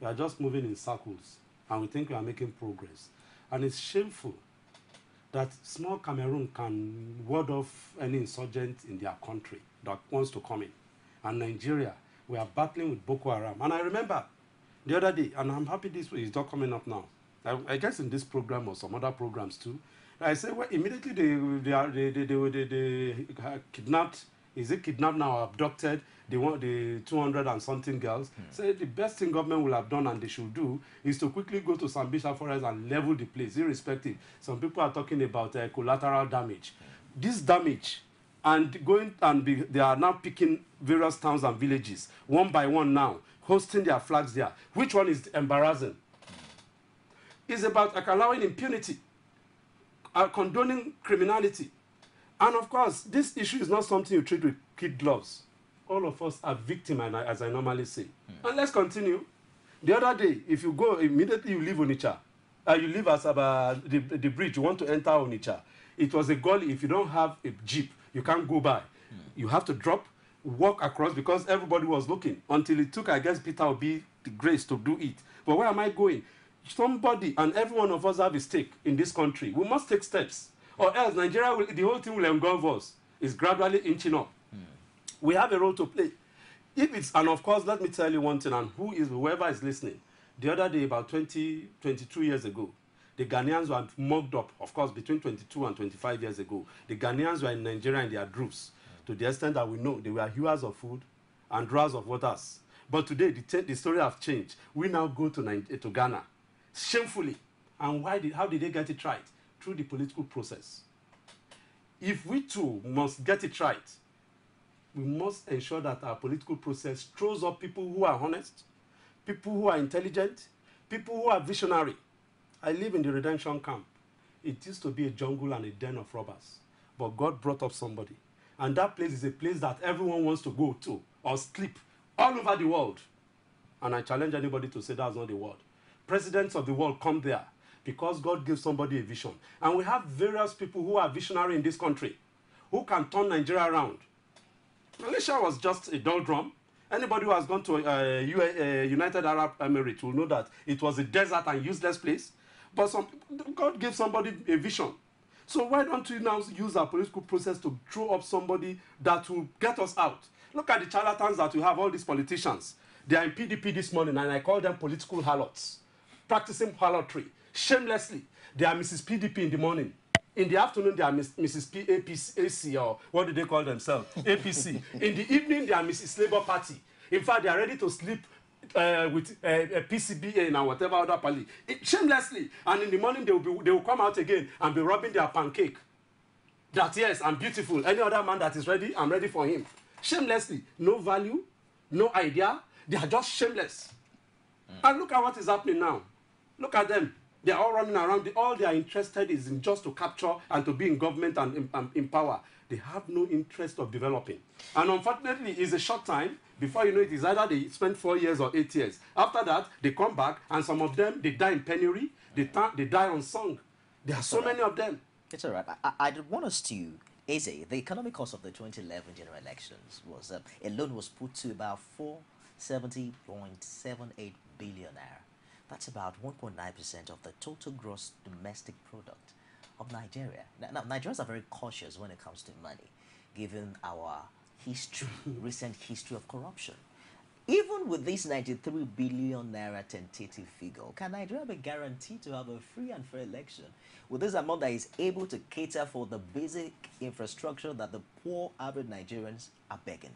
We are just moving in circles, and we think we are making progress. And it's shameful that small Cameroon can ward off any insurgent in their country that wants to come in. And Nigeria, we are battling with Boko Haram. And I remember the other day, and I'm happy this is not coming up now, I guess in this program or some other programs too, I say, well, immediately they kidnapped, is it kidnapped now or abducted, they want the 200 and something girls. Say the best thing government will have done and they should do is to quickly go to Sambisa Forest and level the place, irrespective. Some people are talking about collateral damage. This damage, and going and they are now picking various towns and villages, one by one now, hosting their flags there. Which one is embarrassing? It's about allowing impunity, condoning criminality. And of course, this issue is not something you treat with kid gloves. All of us are victims, as I normally say. And let's continue. The other day, if you go, immediately you leave Onitsha. You leave Asaba, the bridge, you want to enter Onitsha. It was a gully. If you don't have a jeep, you can't go by. You have to drop, walk across, because everybody was looking. Until it took, I guess, Peter Obi the grace to do it. But where am I going? Somebody, and every one of us have a stake in this country. We must take steps, or else Nigeria will, the whole thing will engulf us. It's gradually inching up. We have a role to play. If it's, and of course, let me tell you one thing, and whoever is listening. The other day, about 22 years ago, the Ghanaians were mugged up, of course, between 22 and 25 years ago. The Ghanaians were in Nigeria in their groups, to the extent that we know they were hewers of food and drawers of waters. But today, the story has changed. We now go to Ghana, shamefully. And how did they get it right? Through the political process. If we too must get it right, we must ensure that our political process throws up people who are honest, people who are intelligent, people who are visionary. I live in the redemption camp. It used to be a jungle and a den of robbers. But God brought up somebody. And that place is a place that everyone wants to go to or sleep all over the world. And I challenge anybody to say that's not the world. Presidents of the world come there because God gave somebody a vision. And we have various people who are visionary in this country who can turn Nigeria around. Malaysia was just a doldrum. Anybody who has gone to United Arab Emirates will know that it was a desert and useless place. But God gave somebody a vision. So why don't we now use our political process to throw up somebody that will get us out? Look at the charlatans that we have, all these politicians. They are in PDP this morning, and I call them political harlots, practicing harlotry, shamelessly. They are Mrs. PDP in the morning. In the afternoon, they are Mrs. AC, or what do they call themselves? APC. In the evening, they are Mrs. Labour Party. In fact, they are ready to sleep with a PCBA and whatever other party, shamelessly. And in the morning, they will come out again and be rubbing their pancake. That, yes, I'm beautiful. Any other man that is ready, I'm ready for him. Shamelessly. No value, no idea. They are just shameless. And look at what is happening now. Look at them. They are all running around. All they are interested is in just to capture and to be in government and in power. They have no interest of developing. And unfortunately, it's a short time. Before you know it, is either they spend 4 years or 8 years. After that, they come back, and some of them, they die in penury. They die unsung. There are so many of them. It's all right. I want us to, Eze, the economic cost of the 2011 general elections was, alone was put to about 470.78 billion naira. That's about 1.9% of the total gross domestic product of Nigeria. Now, Nigerians are very cautious when it comes to money, given our history, recent history of corruption. Even with this 93 billion naira tentative figure, can Nigeria be guaranteed to have a free and fair election with this amount that is able to cater for the basic infrastructure that the poor average Nigerians are begging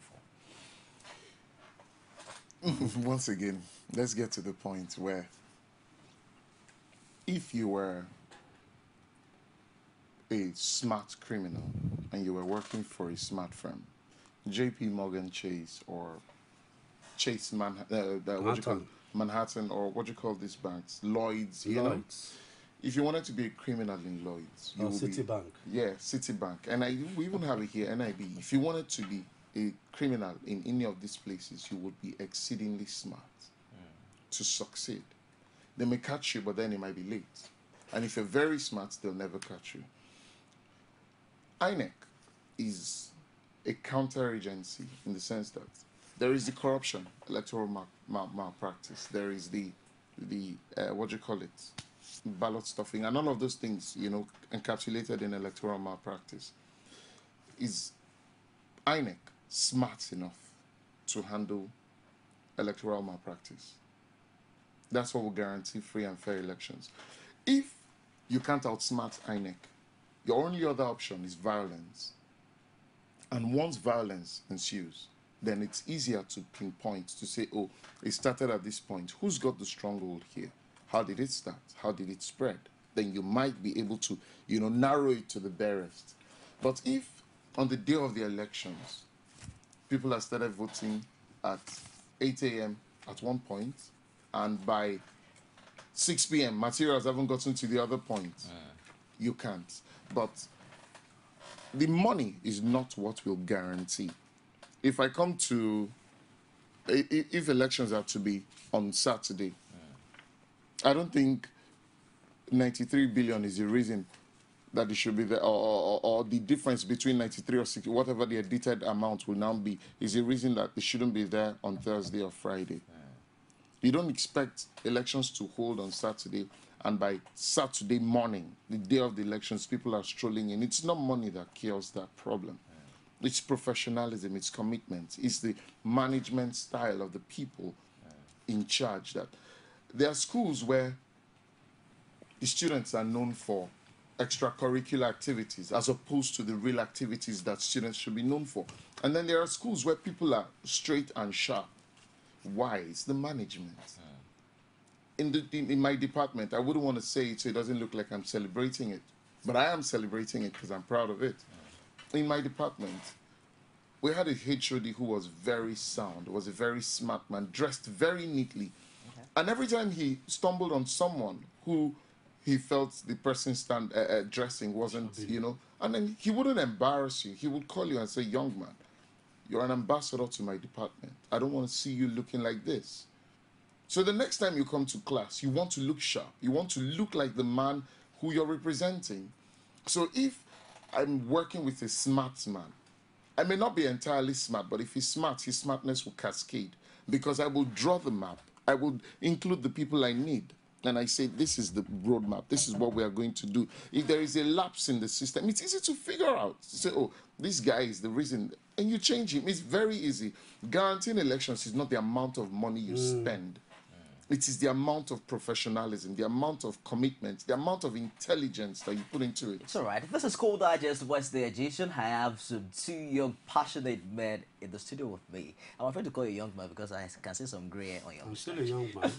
for? Once again, let's get to the point where if you were a smart criminal and you were working for a smart firm, JP Morgan Chase or Chase Manhattan, or what you call these banks, Lloyd's, you know. If you wanted to be a criminal in Lloyd's, you would Citibank. Yeah, Citibank. And we even have it here, NIB. If you wanted to be a criminal in any of these places, you would be exceedingly smart to succeed. They may catch you, but then it might be late. And if you're very smart, they'll never catch you. INEC is a counter-agency in the sense that there is the corruption, electoral malpractice. There is the what do you call it, ballot stuffing, and all of those things, you know, encapsulated in electoral malpractice. Is INEC smart enough to handle electoral malpractice? That's what will guarantee free and fair elections. If you can't outsmart INEC, your only other option is violence. And once violence ensues, then it's easier to pinpoint, to say, oh, it started at this point. Who's got the stronghold here? How did it start? How did it spread? Then you might be able to, you know, narrow it to the barest. But if on the day of the elections, people have started voting at 8 a.m. at one point, and by 6 p.m., materials haven't gotten to the other point, you can't. But the money is not what will guarantee. If I come to, if elections are to be on Saturday, I don't think 93 billion is the reason that it should be there, or the difference between 93 or 60, whatever the edited amount will now be, is the reason that it shouldn't be there on Thursday or Friday. You don't expect elections to hold on Saturday, and by Saturday morning, the day of the elections, people are strolling in. It's not money that cures that problem. It's professionalism, it's commitment, it's the management style of the people in charge. That there are schools where the students are known for extracurricular activities as opposed to the real activities that students should be known for. And then there are schools where people are straight and sharp. Why? It's the management. In my department, I wouldn't want to say it so it doesn't look like I'm celebrating it, but I am celebrating it because I'm proud of it. In my department, we had a HOD who was very sound, was a very smart man, dressed very neatly. And every time he stumbled on someone who he felt the person dressing wasn't, you know, and then he wouldn't embarrass you. He would call you and say, young man, you're an ambassador to my department. I don't want to see you looking like this. So the next time you come to class, you want to look sharp. You want to look like the man who you're representing. So if I'm working with a smart man, I may not be entirely smart, but if he's smart, his smartness will cascade, because I will draw the map. I will include the people I need. And I say, this is the roadmap. This is what we are going to do. If there is a lapse in the system, it's easy to figure out. Say, oh, this guy is the reason. And you change him. It's very easy. Guaranteeing elections is not the amount of money you spend. It is the amount of professionalism, the amount of commitment, the amount of intelligence that you put into it. It's all right. This is Cool Digest Wednesday edition. I have some two young, passionate men in the studio with me. I'm afraid to call you a young man because I can see some grey on your I'm still a young man.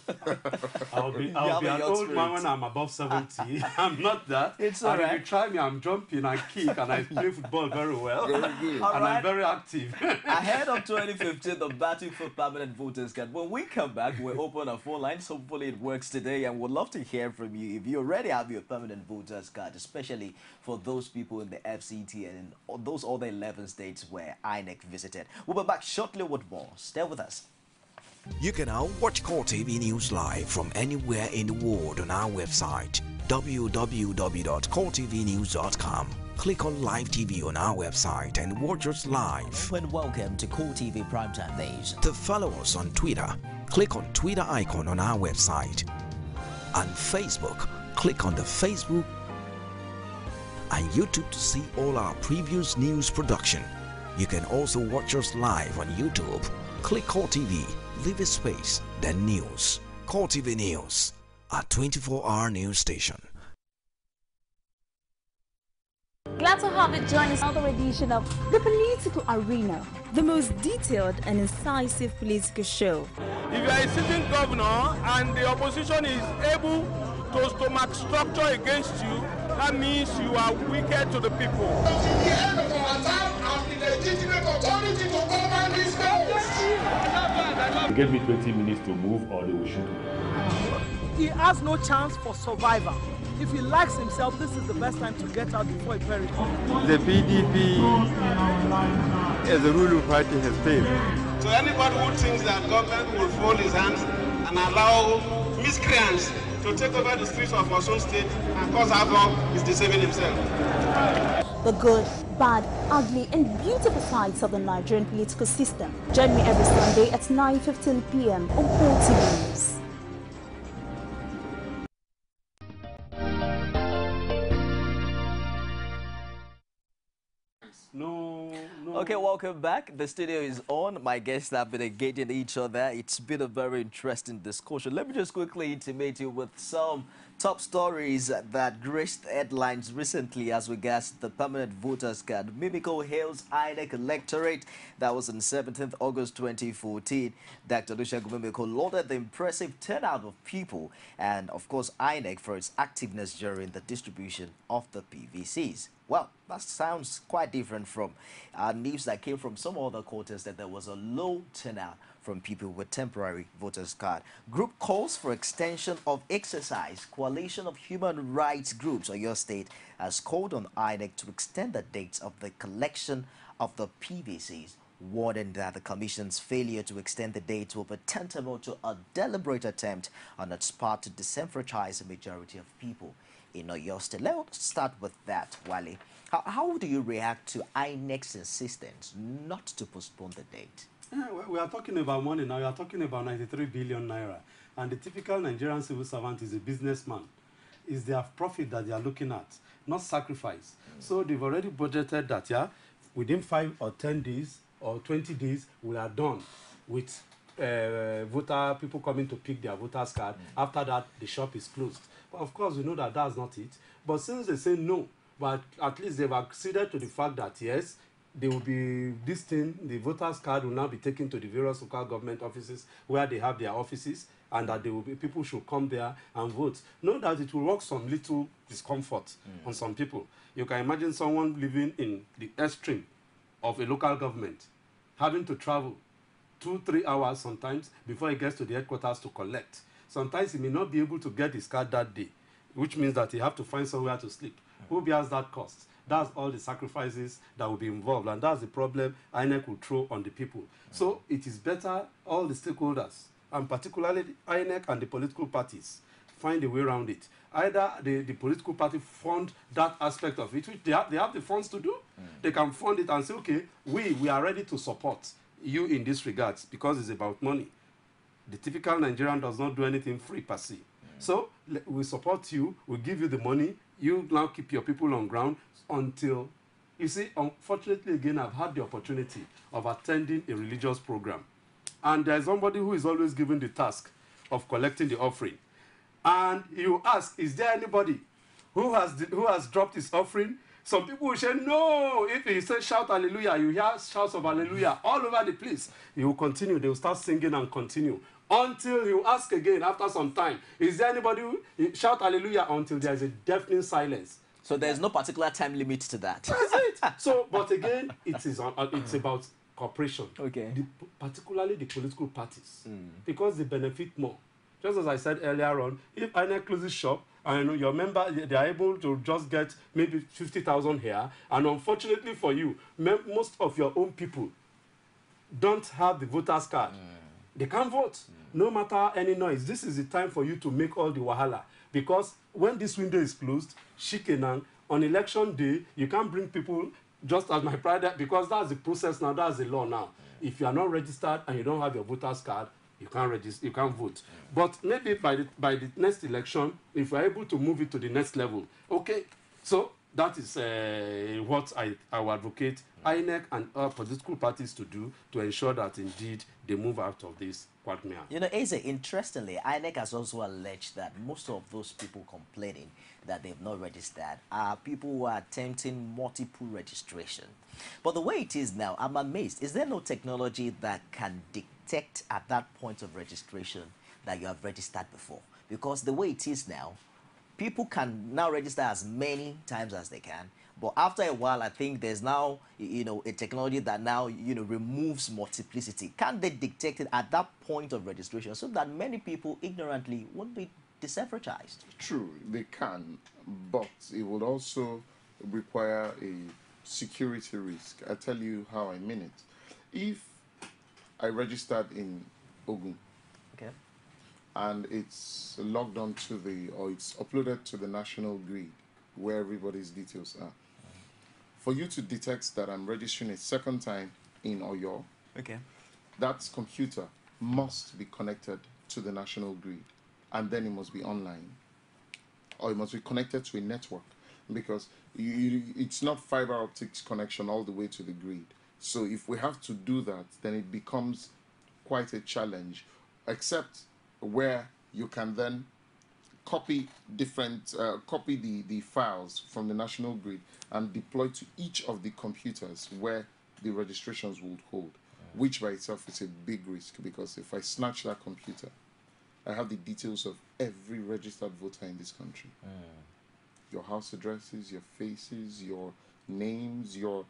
I'll be an old man when I'm above 70. I'm not that. It's all right. If you try me, I'm jumping and kick and I play football very well. Very good. And I'm very active. Ahead of 2015, the battle for permanent voters card. When we come back, we'll open our phone lines. Hopefully it works today, and we'd love to hear from you if you already have your permanent voters card, especially for those people in the FCT and in those other 11 states where INEC visited. We'll be back shortly with more. Stay with us. You can now watch Core TV News live from anywhere in the world on our website www.coretvnews.com. Click on Live TV on our website and watch us live. And welcome to Cool TV Primetime Days. To follow us on Twitter, click on Twitter icon on our website. On Facebook, click on the Facebook and YouTube to see all our previous news production. You can also watch us live on YouTube. Click Core TV, leave a space, then News. Core TV News, a 24-hour news station. Glad to have you join us on another edition of The Political Arena, the most detailed and incisive political show. If you are a sitting governor and the opposition is able to stomach structure against you, that means you are wicked to the people. The end of our time and the legitimate authority to govern this country. Give me 20 minutes to move or they will shoot me. He has no chance for survival. If he likes himself, this is the best time to get out before he perishes. The PDP as a ruling party has failed. So anybody who thinks that government will fold his hands and allow miscreants to take over the streets of our own state and cause havoc is deceiving himself. The good, bad, ugly, and beautiful sides of the Nigerian political system. Join me every Sunday at 9:15 p.m. on Core TV News. No. Okay, welcome back. The studio is on. My guests have been engaging each other. It's been a very interesting discussion. Let me just quickly intimate you with some top stories that graced headlines recently as regards the permanent voters card. Mimiko hails INEC electorate. That was on 17th August 2014. Dr. Olusegun Mimiko lauded the impressive turnout of people and, of course, INEC for its activeness during the distribution of the PVCs. Well, that sounds quite different from news that came from some other quarters that there was a low turnout from people with temporary voters card. Group calls for extension of exercise. Coalition of Human Rights Groups of your state has called on INEC to extend the dates of the collection of the PVCs, warning that the Commission's failure to extend the date will be tantamount to a deliberate attempt on its part to disenfranchise the majority of people in Oyo State. Let's start with that, Wale. How do you react to INEC's insistence not to postpone the date? Yeah, we are talking about money now. We are talking about 93 billion naira. And the typical Nigerian civil servant is a businessman. It's their profit that they are looking at, not sacrifice. So they've already budgeted that, yeah, within 5 or 10 days or 20 days, we are done with people coming to pick their voters card. After that, the shop is closed. But of course, we know that that's not it. But since they say no, but at least they've acceded to the fact that, yes, there will be this thing, the voters card will now be taken to the various local government offices where they have their offices, and that there will be people should come there and vote. Know that it will work some little discomfort on some people. You can imagine someone living in the extreme of a local government, having to travel 2-3 hours sometimes before he gets to the headquarters to collect. Sometimes he may not be able to get his card that day, which means that he have to find somewhere to sleep. Who bears that cost? That's all the sacrifices that will be involved, and that's the problem INEC will throw on the people. So it is better all the stakeholders, and particularly the INEC and the political parties, find a way around it. Either the political party fund that aspect of it, which they have the funds to do. They can fund it and say, okay, we are ready to support you in this regards because it's about money. The typical Nigerian does not do anything free per se. So we support you, we give you the money, you now keep your people on ground until, you see, unfortunately again, I've had the opportunity of attending a religious program. And there's somebody who is always given the task of collecting the offering. And you ask, is there anybody who has dropped his offering? Some people will say, no. If he says shout hallelujah, you hear shouts of hallelujah all over the place. You will continue. They will start singing and continue. Until you ask again after some time, is there anybody who shout hallelujah, until there is a deafening silence. So there's no particular time limit to that. That's it. So, but again, it's about cooperation. Okay. Particularly the political parties, because they benefit more. Just as I said earlier on, if INEC closes shop, and your member, they are able to just get maybe 50,000 here, and unfortunately for you, most of your own people don't have the voter's card. They can't vote, no matter any noise. This is the time for you to make all the wahala, because when this window is closed, shikenang, on election day, you can't bring people just as my brother, because that's the process now, that's the law now. If you are not registered and you don't have your voter's card, you can't register, you can't vote. But maybe by the next election, if we're able to move it to the next level, okay. So that is what I will advocate INEC and our political parties to do, to ensure that indeed they move out of this quagmire. You know, Eze, interestingly, INEC has also alleged that most of those people complaining that they've not registered are people who are attempting multiple registration. But the way it is now, I'm amazed. Is there no technology that can detect at that point of registration that you have registered before? Because the way it is now, people can now register as many times as they can. But after a while, I think there's now, you know, a technology that now, you know, removes multiplicity. Can they detect it at that point of registration so that many people ignorantly won't be disenfranchised? True, they can, but it would also require a security risk. I tell you how I mean it. If I registered in Ogun, okay, and it's logged onto or it's uploaded to the national grid where everybody's details are, for you to detect that I'm registering a second time in Oyo, okay, that computer must be connected to the national grid, and then it must be online, or it must be connected to a network, because it's not fiber optics connection all the way to the grid. So if we have to do that, then it becomes quite a challenge, except where you can then copy the files from the national grid and deploy to each of the computers where the registrations would hold, which by itself is a big risk, because if I snatch that computer, I have the details of every registered voter in this country. Your house addresses, your faces, your names, your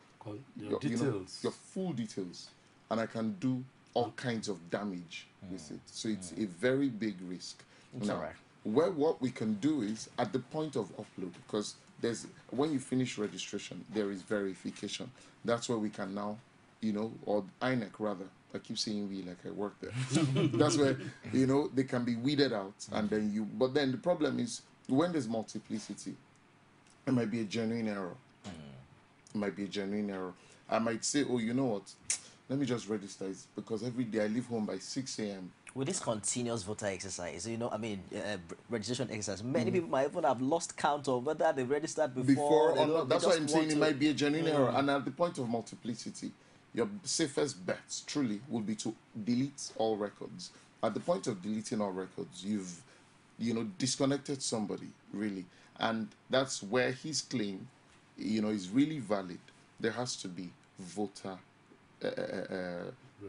details, you know, your full details, and I can do all kinds of damage with it. So it's a very big risk. It's now, all right. what we can do is at the point of upload, because when you finish registration, there is verification. That's where we can now, you know, or INEC rather. I keep saying we like I work there. That's where, you know, they can be weeded out, and then but then the problem is when there's multiplicity, it might be a genuine error. It might be a genuine error. I might say, oh, you know what? Let me just register it, because every day I leave home by 6 a.m. With this continuous voter exercise, you know, I mean, registration exercise, many people might even have lost count of whether they registered before or not. That's why I'm saying it might be a genuine error. And at the point of multiplicity, your safest bets truly would be to delete all records. At the point of deleting all records, you've, you know, disconnected somebody, really. And that's where his claim, you know, is really valid. There has to be voter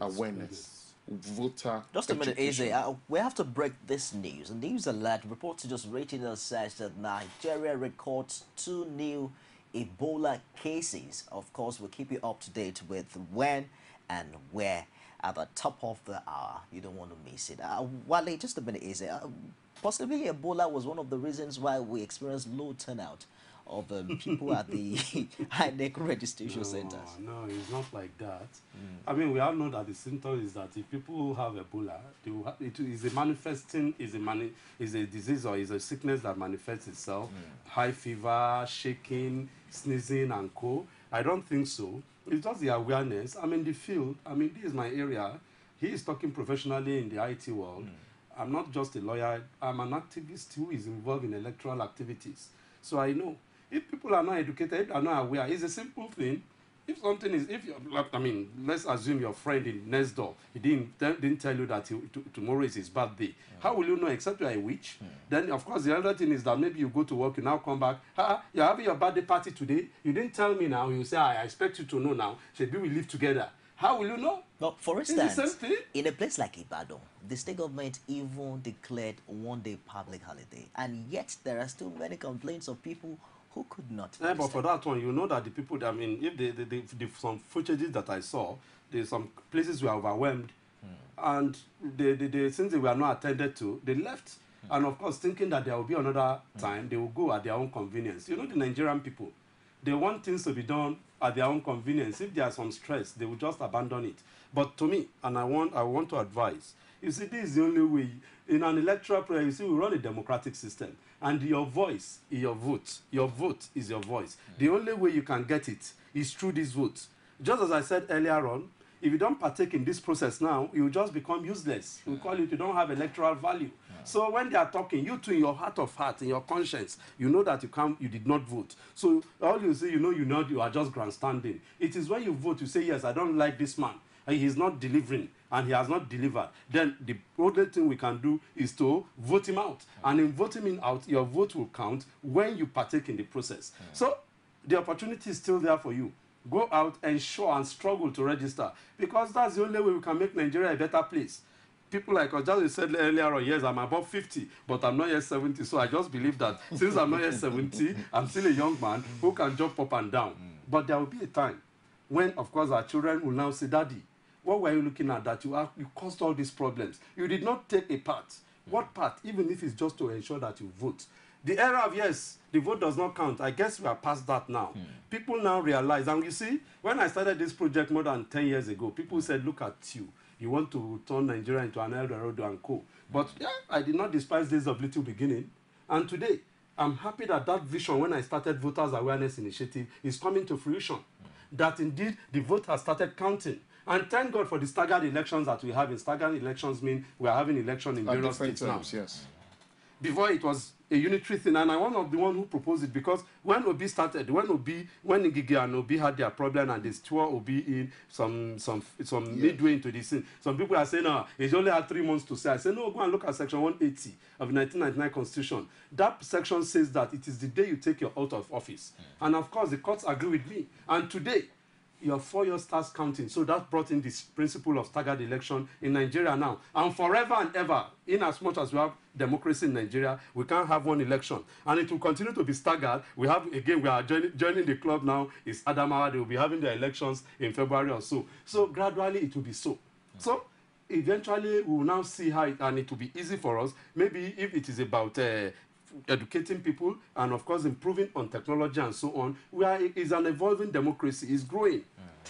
awareness, voter Just a minute, education. Eze. We have to break this news. The news alert reports just rating us says that Nigeria records 2 new Ebola cases. Of course, we'll keep you up to date with when and where at the top of the hour. You don't want to miss it. Wale, just a minute, Eze. Possibly Ebola was one of the reasons why we experienced low turnout of people at the INEC registration centers. No, it's not like that. I mean, we all know that the symptom is that if people who have Ebola, it is a disease or is a sickness that manifests itself. High fever, shaking, sneezing, and co. I don't think so. It's just the awareness. I'm in the field. I mean, this is my area. He is talking professionally in the IT world. I'm not just a lawyer. I'm an activist who is involved in electoral activities. So I know. If people are not educated, are not aware, it's a simple thing. If something is, if you, I mean, let's assume your friend in next door, he didn't tell you that tomorrow is his birthday. How will you know except you are a witch? Then, of course, the other thing is that maybe you go to work, you now come back. You're having your birthday party today. You didn't tell me now. You say, I expect you to know now. Should we live together? How will you know? Well, for instance, it's the same thing. in a place like Ibadan, the state government even declared one-day public holiday, and yet there are still many complaints of people who could not. Yeah, but for that one, you know that the people, I mean, if some footages that I saw, there's some places were overwhelmed, and since they were not attended to, they left. And of course, thinking that there will be another time, they will go at their own convenience. You know, the Nigerian people, they want things to be done at their own convenience. If there's some stress, they will just abandon it. But to me, and I want to advise, you see, this is the only way. In an electoral prayer, you see, we run a democratic system. And your voice is your vote. Your vote is your voice. The only way you can get it is through this vote. Just as I said earlier on, if you don't partake in this process now, you will just become useless. We call it, you don't have electoral value. So when they are talking, you too, in your heart of heart, in your conscience, you know that you did not vote. So all you say, you are just grandstanding. It is when you vote, you say, yes, I don't like this man. And he's not delivering, and he has not delivered. Then the only thing we can do is to vote him out. And in voting him out, your vote will count when you partake in the process. So the opportunity is still there for you. Go out, ensure and struggle to register, because that's the only way we can make Nigeria a better place. People like us, just said earlier on, yes, I'm above 50, but I'm not yet 70. So I just believe that since I'm not yet 70, I'm still a young man who can jump up and down. But there will be a time when, of course, our children will now say, Daddy, what were you looking at that you caused all these problems? You did not take a part. What part? Even if it's just to ensure that you vote. The era of, yes, the vote does not count. I guess we are past that now. People now realize, and you see, when I started this project more than 10 years ago, people said, look at you. You want to turn Nigeria into an El Dorado and co. But yeah, I did not despise days of little beginning. And today, I'm happy that that vision, when I started Voters Awareness Initiative, is coming to fruition. That indeed, the vote has started counting. And thank God for the staggered elections that we have. In staggered elections mean we are having elections in various states now. Yes. Before it was a unitary thing, and I'm one of the ones who proposed it, because when Obi started, when Ngige and Obi had their problem and they swore Obi in some midway into this thing, some people are saying, he's only had 3 months to say. I said, no, go and look at Section 180 of the 1999 Constitution. That section says that it is the day you take your oath of office. And of course, the courts agree with me. And today, your 4 years starts counting. So that brought in this principle of staggered election in Nigeria now. And forever and ever, in as much as we have democracy in Nigeria, we can't have one election. And it will continue to be staggered. We are joining the club now. It's Adamawa. They will be having their elections in February or so. So gradually it will be so. So eventually we will now see how and it will be easy for us. Maybe if it is about educating people and of course improving on technology and so on, it's an evolving democracy, it's growing.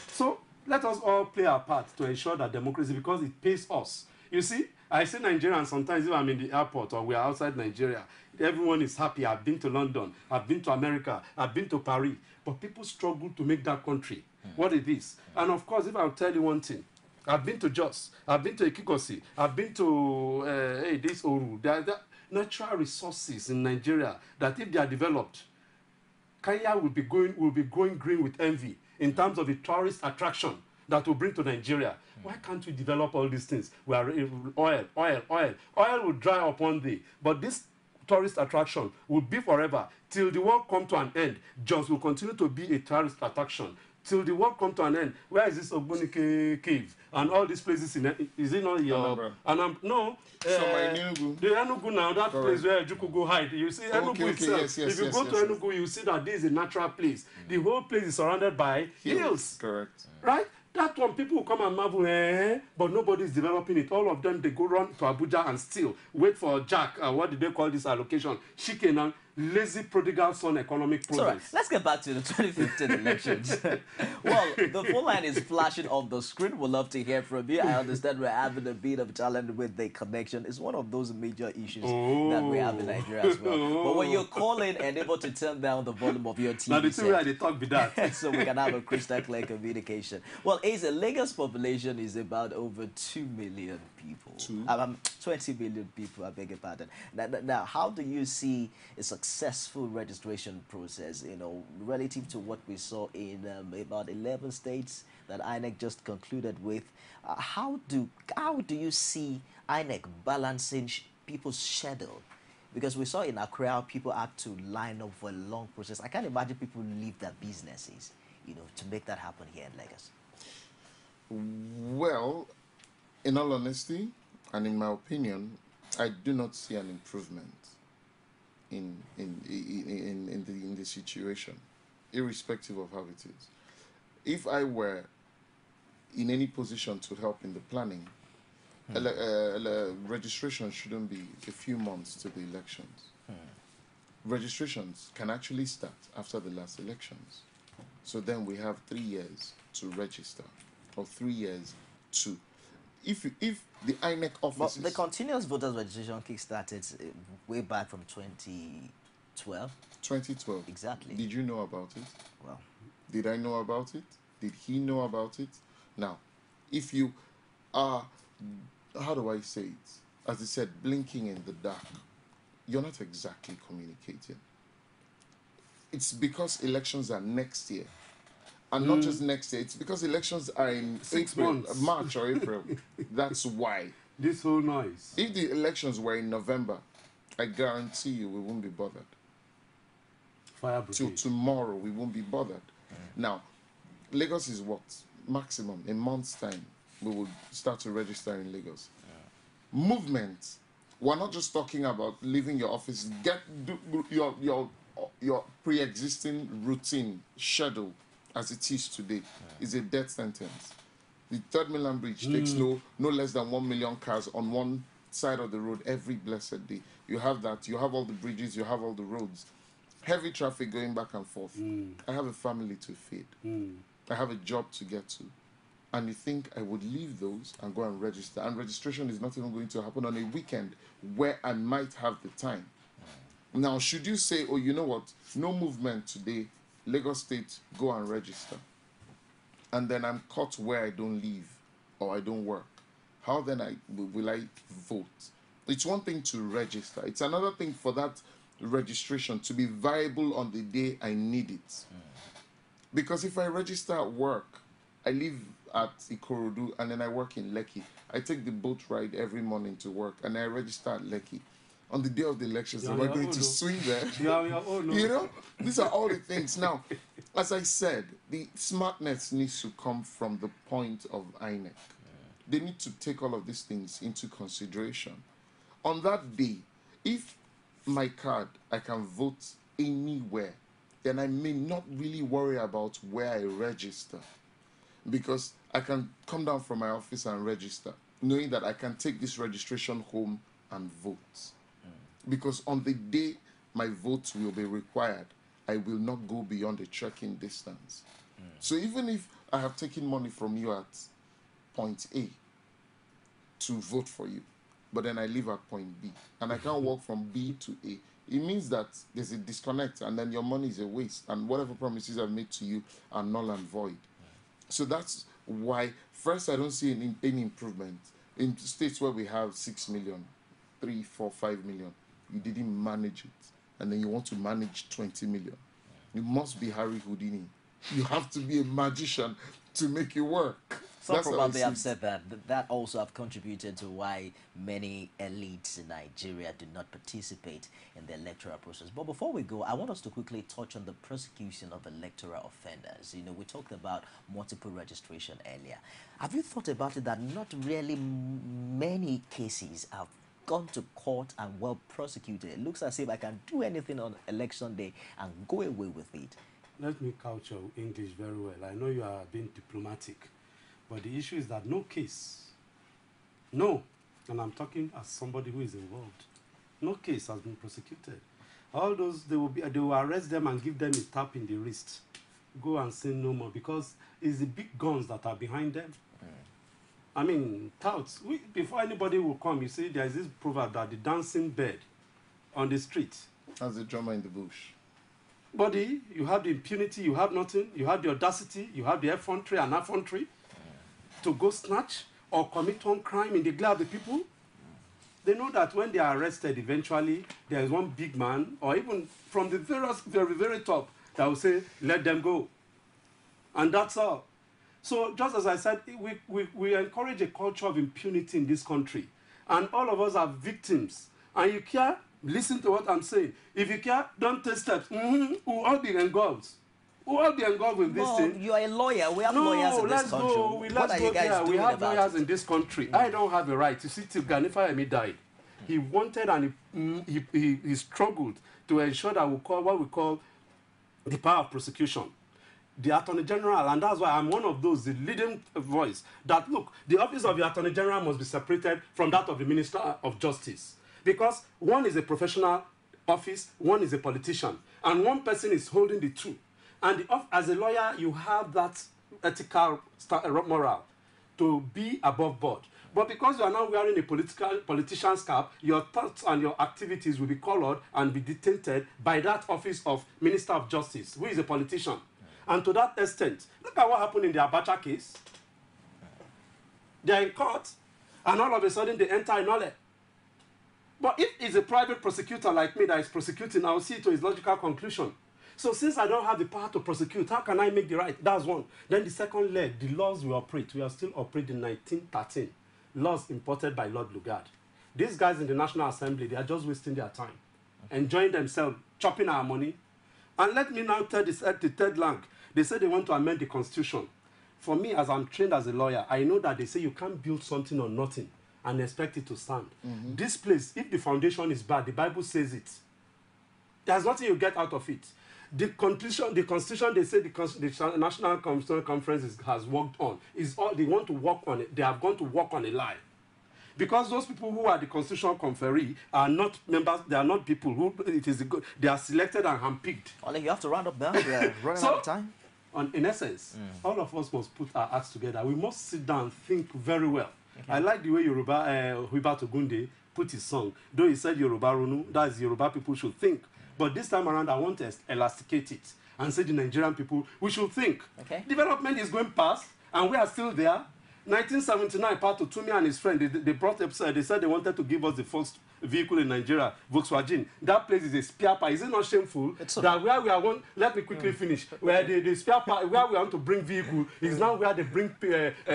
So let us all play our part to ensure that democracy, because it pays us. You see, I see Nigerians sometimes, if I'm in the airport or we are outside Nigeria, everyone is happy. I've been to London, I've been to America, I've been to Paris, but people struggle to make that country what it is. And of course, if I'll tell you one thing, I've been to Jos, I've been to Ekikosi, I've been to this Oru. There are natural resources in Nigeria that if they are developed, Kenya will be going green with envy in terms of the tourist attraction that will bring to Nigeria. Why can't we develop all these things? We are oil will dry up one day, but this tourist attraction will be forever till the world come to an end. Jos will continue to be a tourist attraction till the world come to an end. Where is this Ogbunike cave and all these places in it? Is it not your? And no. The Enugu now, that place where you could go hide. You see Enugu itself. Yes, if you go to Enugu, you see that this is a natural place. The whole place is surrounded by hills. Correct. Right? That one, people will come and marvel, but nobody is developing it. All of them, they go run to Abuja and steal. Wait for Jack, what did they call this allocation? Chicken, lazy prodigal son economic progress. Sorry, let's get back to the 2015 elections. Well, the phone line is flashing on the screen. We'd love to hear from you. I understand we're having a bit of challenge with the connection. It's one of those major issues that we have in Nigeria as well. But when you're calling and able to turn down the volume of your TV now the two way they talk be that. so we can have a crystal clear communication. Well, the Lagos population is about over 2 million people. 20 million people, I beg your pardon. Now, how do you see a successful registration process, you know, relative to what we saw in about 11 states that INEC just concluded with? How do you see INEC balancing people's schedule? Because we saw in Accra, people had to line up for a long process. I can't imagine people leave their businesses, you know, to make that happen here in Lagos. Well, in all honesty, and in my opinion, I do not see an improvement in the situation, irrespective of how it is. If I were in any position to help in the planning, registration shouldn't be a few months to the elections. Registrations can actually start after the last elections. So then we have 3 years to register, or 3 years to... If the INEC offices... But the continuous voters registration kick-started way back from 2012. 2012. Exactly. Did you know about it? Well. Did I know about it? Did he know about it? Now, if you are... how do I say it? As I said, blinking in the dark, you're not exactly communicating. It's because elections are next year. And not just next year, it's because elections are in March or April. That's why. This whole noise. If the elections were in November, I guarantee you we won't be bothered. Fire brigade. Till tomorrow, we won't be bothered. Now, Lagos is what? Maximum, a month's time, we will start to register in Lagos. Movement. We're not just talking about leaving your office. Do your pre-existing routine, schedule, as it is today, is a death sentence. The Third Mainland Bridge takes no less than 1 million cars on one side of the road every blessed day. You have that. You have all the bridges. You have all the roads. Heavy traffic going back and forth. I have a family to feed. I have a job to get to. And you think I would leave those and go and register? And registration is not even going to happen on a weekend where I might have the time. Now, should you say, oh, you know what? No movement today. Lagos State, go and register. And then I'm caught where I don't live or I don't work. How then will I vote? It's one thing to register. It's another thing for that registration to be viable on the day I need it. Because if I register at work, I live at Ikorodu and then I work in Lekki. I take the boat ride every morning to work and I register at Lekki. On the day of the elections, am I going to swing there? You know, these are all the things. Now, as I said, the smartness needs to come from the point of INEC. They need to take all of these things into consideration. On that day, if my card, I can vote anywhere, then I may not really worry about where I register. Because I can come down from my office and register, knowing that I can take this registration home and vote. Because on the day my vote will be required, I will not go beyond the trekking distance. So even if I have taken money from you at point A to vote for you, but then I live at point B, and I can't walk from B to A, it means that there's a disconnect, and then your money is a waste, and whatever promises I've made to you are null and void. So that's why, first, I don't see any improvement. In states where we have 6 million, 3, 4, 5 million, you didn't manage it. And then you want to manage 20 million. You must be Harry Houdini. You have to be a magician to make it work. Some probably have said that also have contributed to why many elites in Nigeria do not participate in the electoral process. But before we go, I want us to quickly touch on the prosecution of electoral offenders. You know, we talked about multiple registration earlier. Have you thought about it that not really many cases have gone to court and well prosecuted? It looks as if I can do anything on election day and go away with it. Let me couch your English very well. I know you are being diplomatic, but the issue is that no case, and I'm talking as somebody who is involved, no case has been prosecuted. All those, they will arrest them and give them a tap in the wrist. Go and say no more, because it's the big guns that are behind them. I mean, touts. Before anybody will come, you see, there is this proverb that the dancing bird on the street. As the drummer in the bush. Buddy, you have the impunity, you have nothing, you have the audacity, you have the effrontery and affrontry to go snatch or commit one crime in the glare of the people. They know that when they are arrested, eventually, there is one big man, or even from the very top, that will say, let them go. And that's all. So just as I said, we encourage a culture of impunity in this country. And all of us are victims. And you care, listen to what I'm saying. If you care, don't take steps. We'll all be engulfed. We'll all be engulfed with this thing. You are a lawyer. We have lawyers in this country. Let's go there. We have lawyers in this country. I don't have a right. You see, till Gani Fayemi died, he wanted and he struggled to ensure that we call what we call the power of prosecution. The Attorney General, and that's why I'm one of those, the leading voice, that look, the office of the Attorney General must be separated from that of the Minister of Justice. Because one is a professional office, one is a politician, and one person is holding the two. And as a lawyer, you have that ethical moral to be above board. But because you are now wearing a politician's cap, your thoughts and your activities will be colored and be dictated by that office of Minister of Justice, who is a politician. And to that extent, look at what happened in the Abacha case. They are in court, and all of a sudden they enter in Ole. But if it's a private prosecutor like me that is prosecuting, I'll see to his logical conclusion. So since I don't have the power to prosecute, how can I make the right? That's one. Then the second leg, the laws we operate. We are still operating 1913. Laws imported by Lord Lugard. These guys in the National Assembly, they are just wasting their time, enjoying themselves, chopping our money. And let me now tell this at the third line. They say they want to amend the Constitution. For me, as I'm trained as a lawyer, I know that they say you can't build something on nothing and expect it to stand. This place, if the foundation is bad, the Bible says it. There's nothing you get out of it. The Constitution, they say the National Conference has worked on, is all they want to work on it. They have gone to work on a lie. Because those people who are the constitutional conferee are not members, they are not people who, they are selected and handpicked. Well, you have to round up now. We are running out of time. In essence, all of us must put our acts together. We must sit down and think very well. Okay. I like the way Huiberto Gunde put his song. Though he said Yoruba Ronu, that is Yoruba people should think. But this time around, I want to elasticate it and say the Nigerian people, we should think. Okay. Development is going past, and we are still there. 1979, Pato Tumi and his friend, they brought up, they said they wanted to give us the first vehicle in Nigeria, Volkswagen. That place is a spare part. Is it not shameful that where we are going, let me quickly finish, where the spare part, where we want to bring vehicle is now where they bring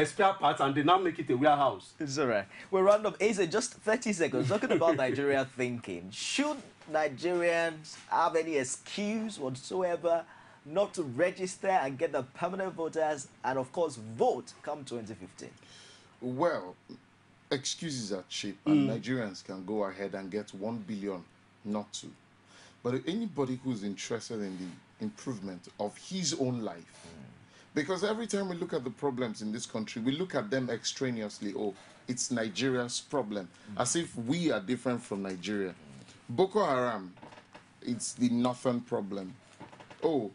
spare parts and they now make it a warehouse. It's all right. We'll round up. Asa, just 30 seconds, talking about Nigeria thinking. Should Nigerians have any excuse whatsoever not to register and get the permanent voters and, of course, vote come 2015? Well, excuses are cheap, and Nigerians can go ahead and get 1 billion not to. But anybody who's interested in the improvement of his own life, because every time we look at the problems in this country, we look at them extraneously. Oh, it's Nigeria's problem, as if we are different from Nigeria. Boko Haram, it's the northern problem. Oh,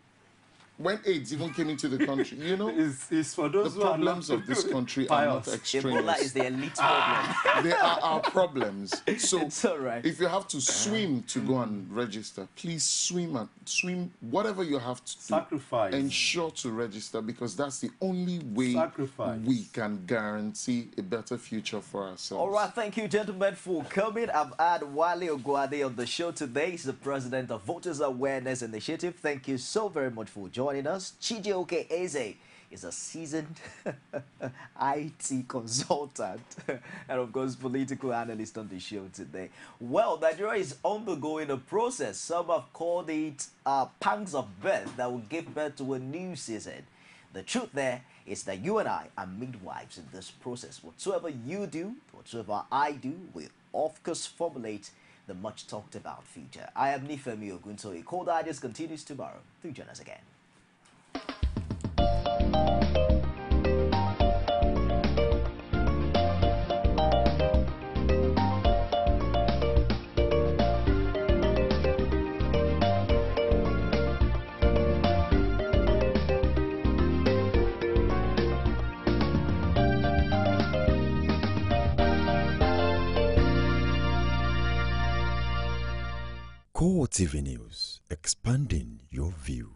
when AIDS even came into the country, you know, it's for those the problems of this country are not extraneous. Ebola is the elite problem. They are our problems. So it's all right. If you have to swim to go and register, please swim whatever you have to sacrifice. Ensure to register, because that's the only way we can guarantee a better future for ourselves. All right, thank you, gentlemen, for coming. I've had Wale Oguade on the show today. He's the president of Voters Awareness Initiative. Thank you so very much for joining us. Chijioke Eze is a seasoned IT consultant and, of course, political analyst on the show today. Well, Nigeria is undergoing a process. Some have called it pangs of birth that will give birth to a new season. The truth there is that you and I are midwives in this process. Whatsoever you do, whatsoever I do, we of course formulate the much talked about future. I am Nifemi Oguntoye. Cold Ideas continues tomorrow. Do join us again. Core TV News, expanding your view.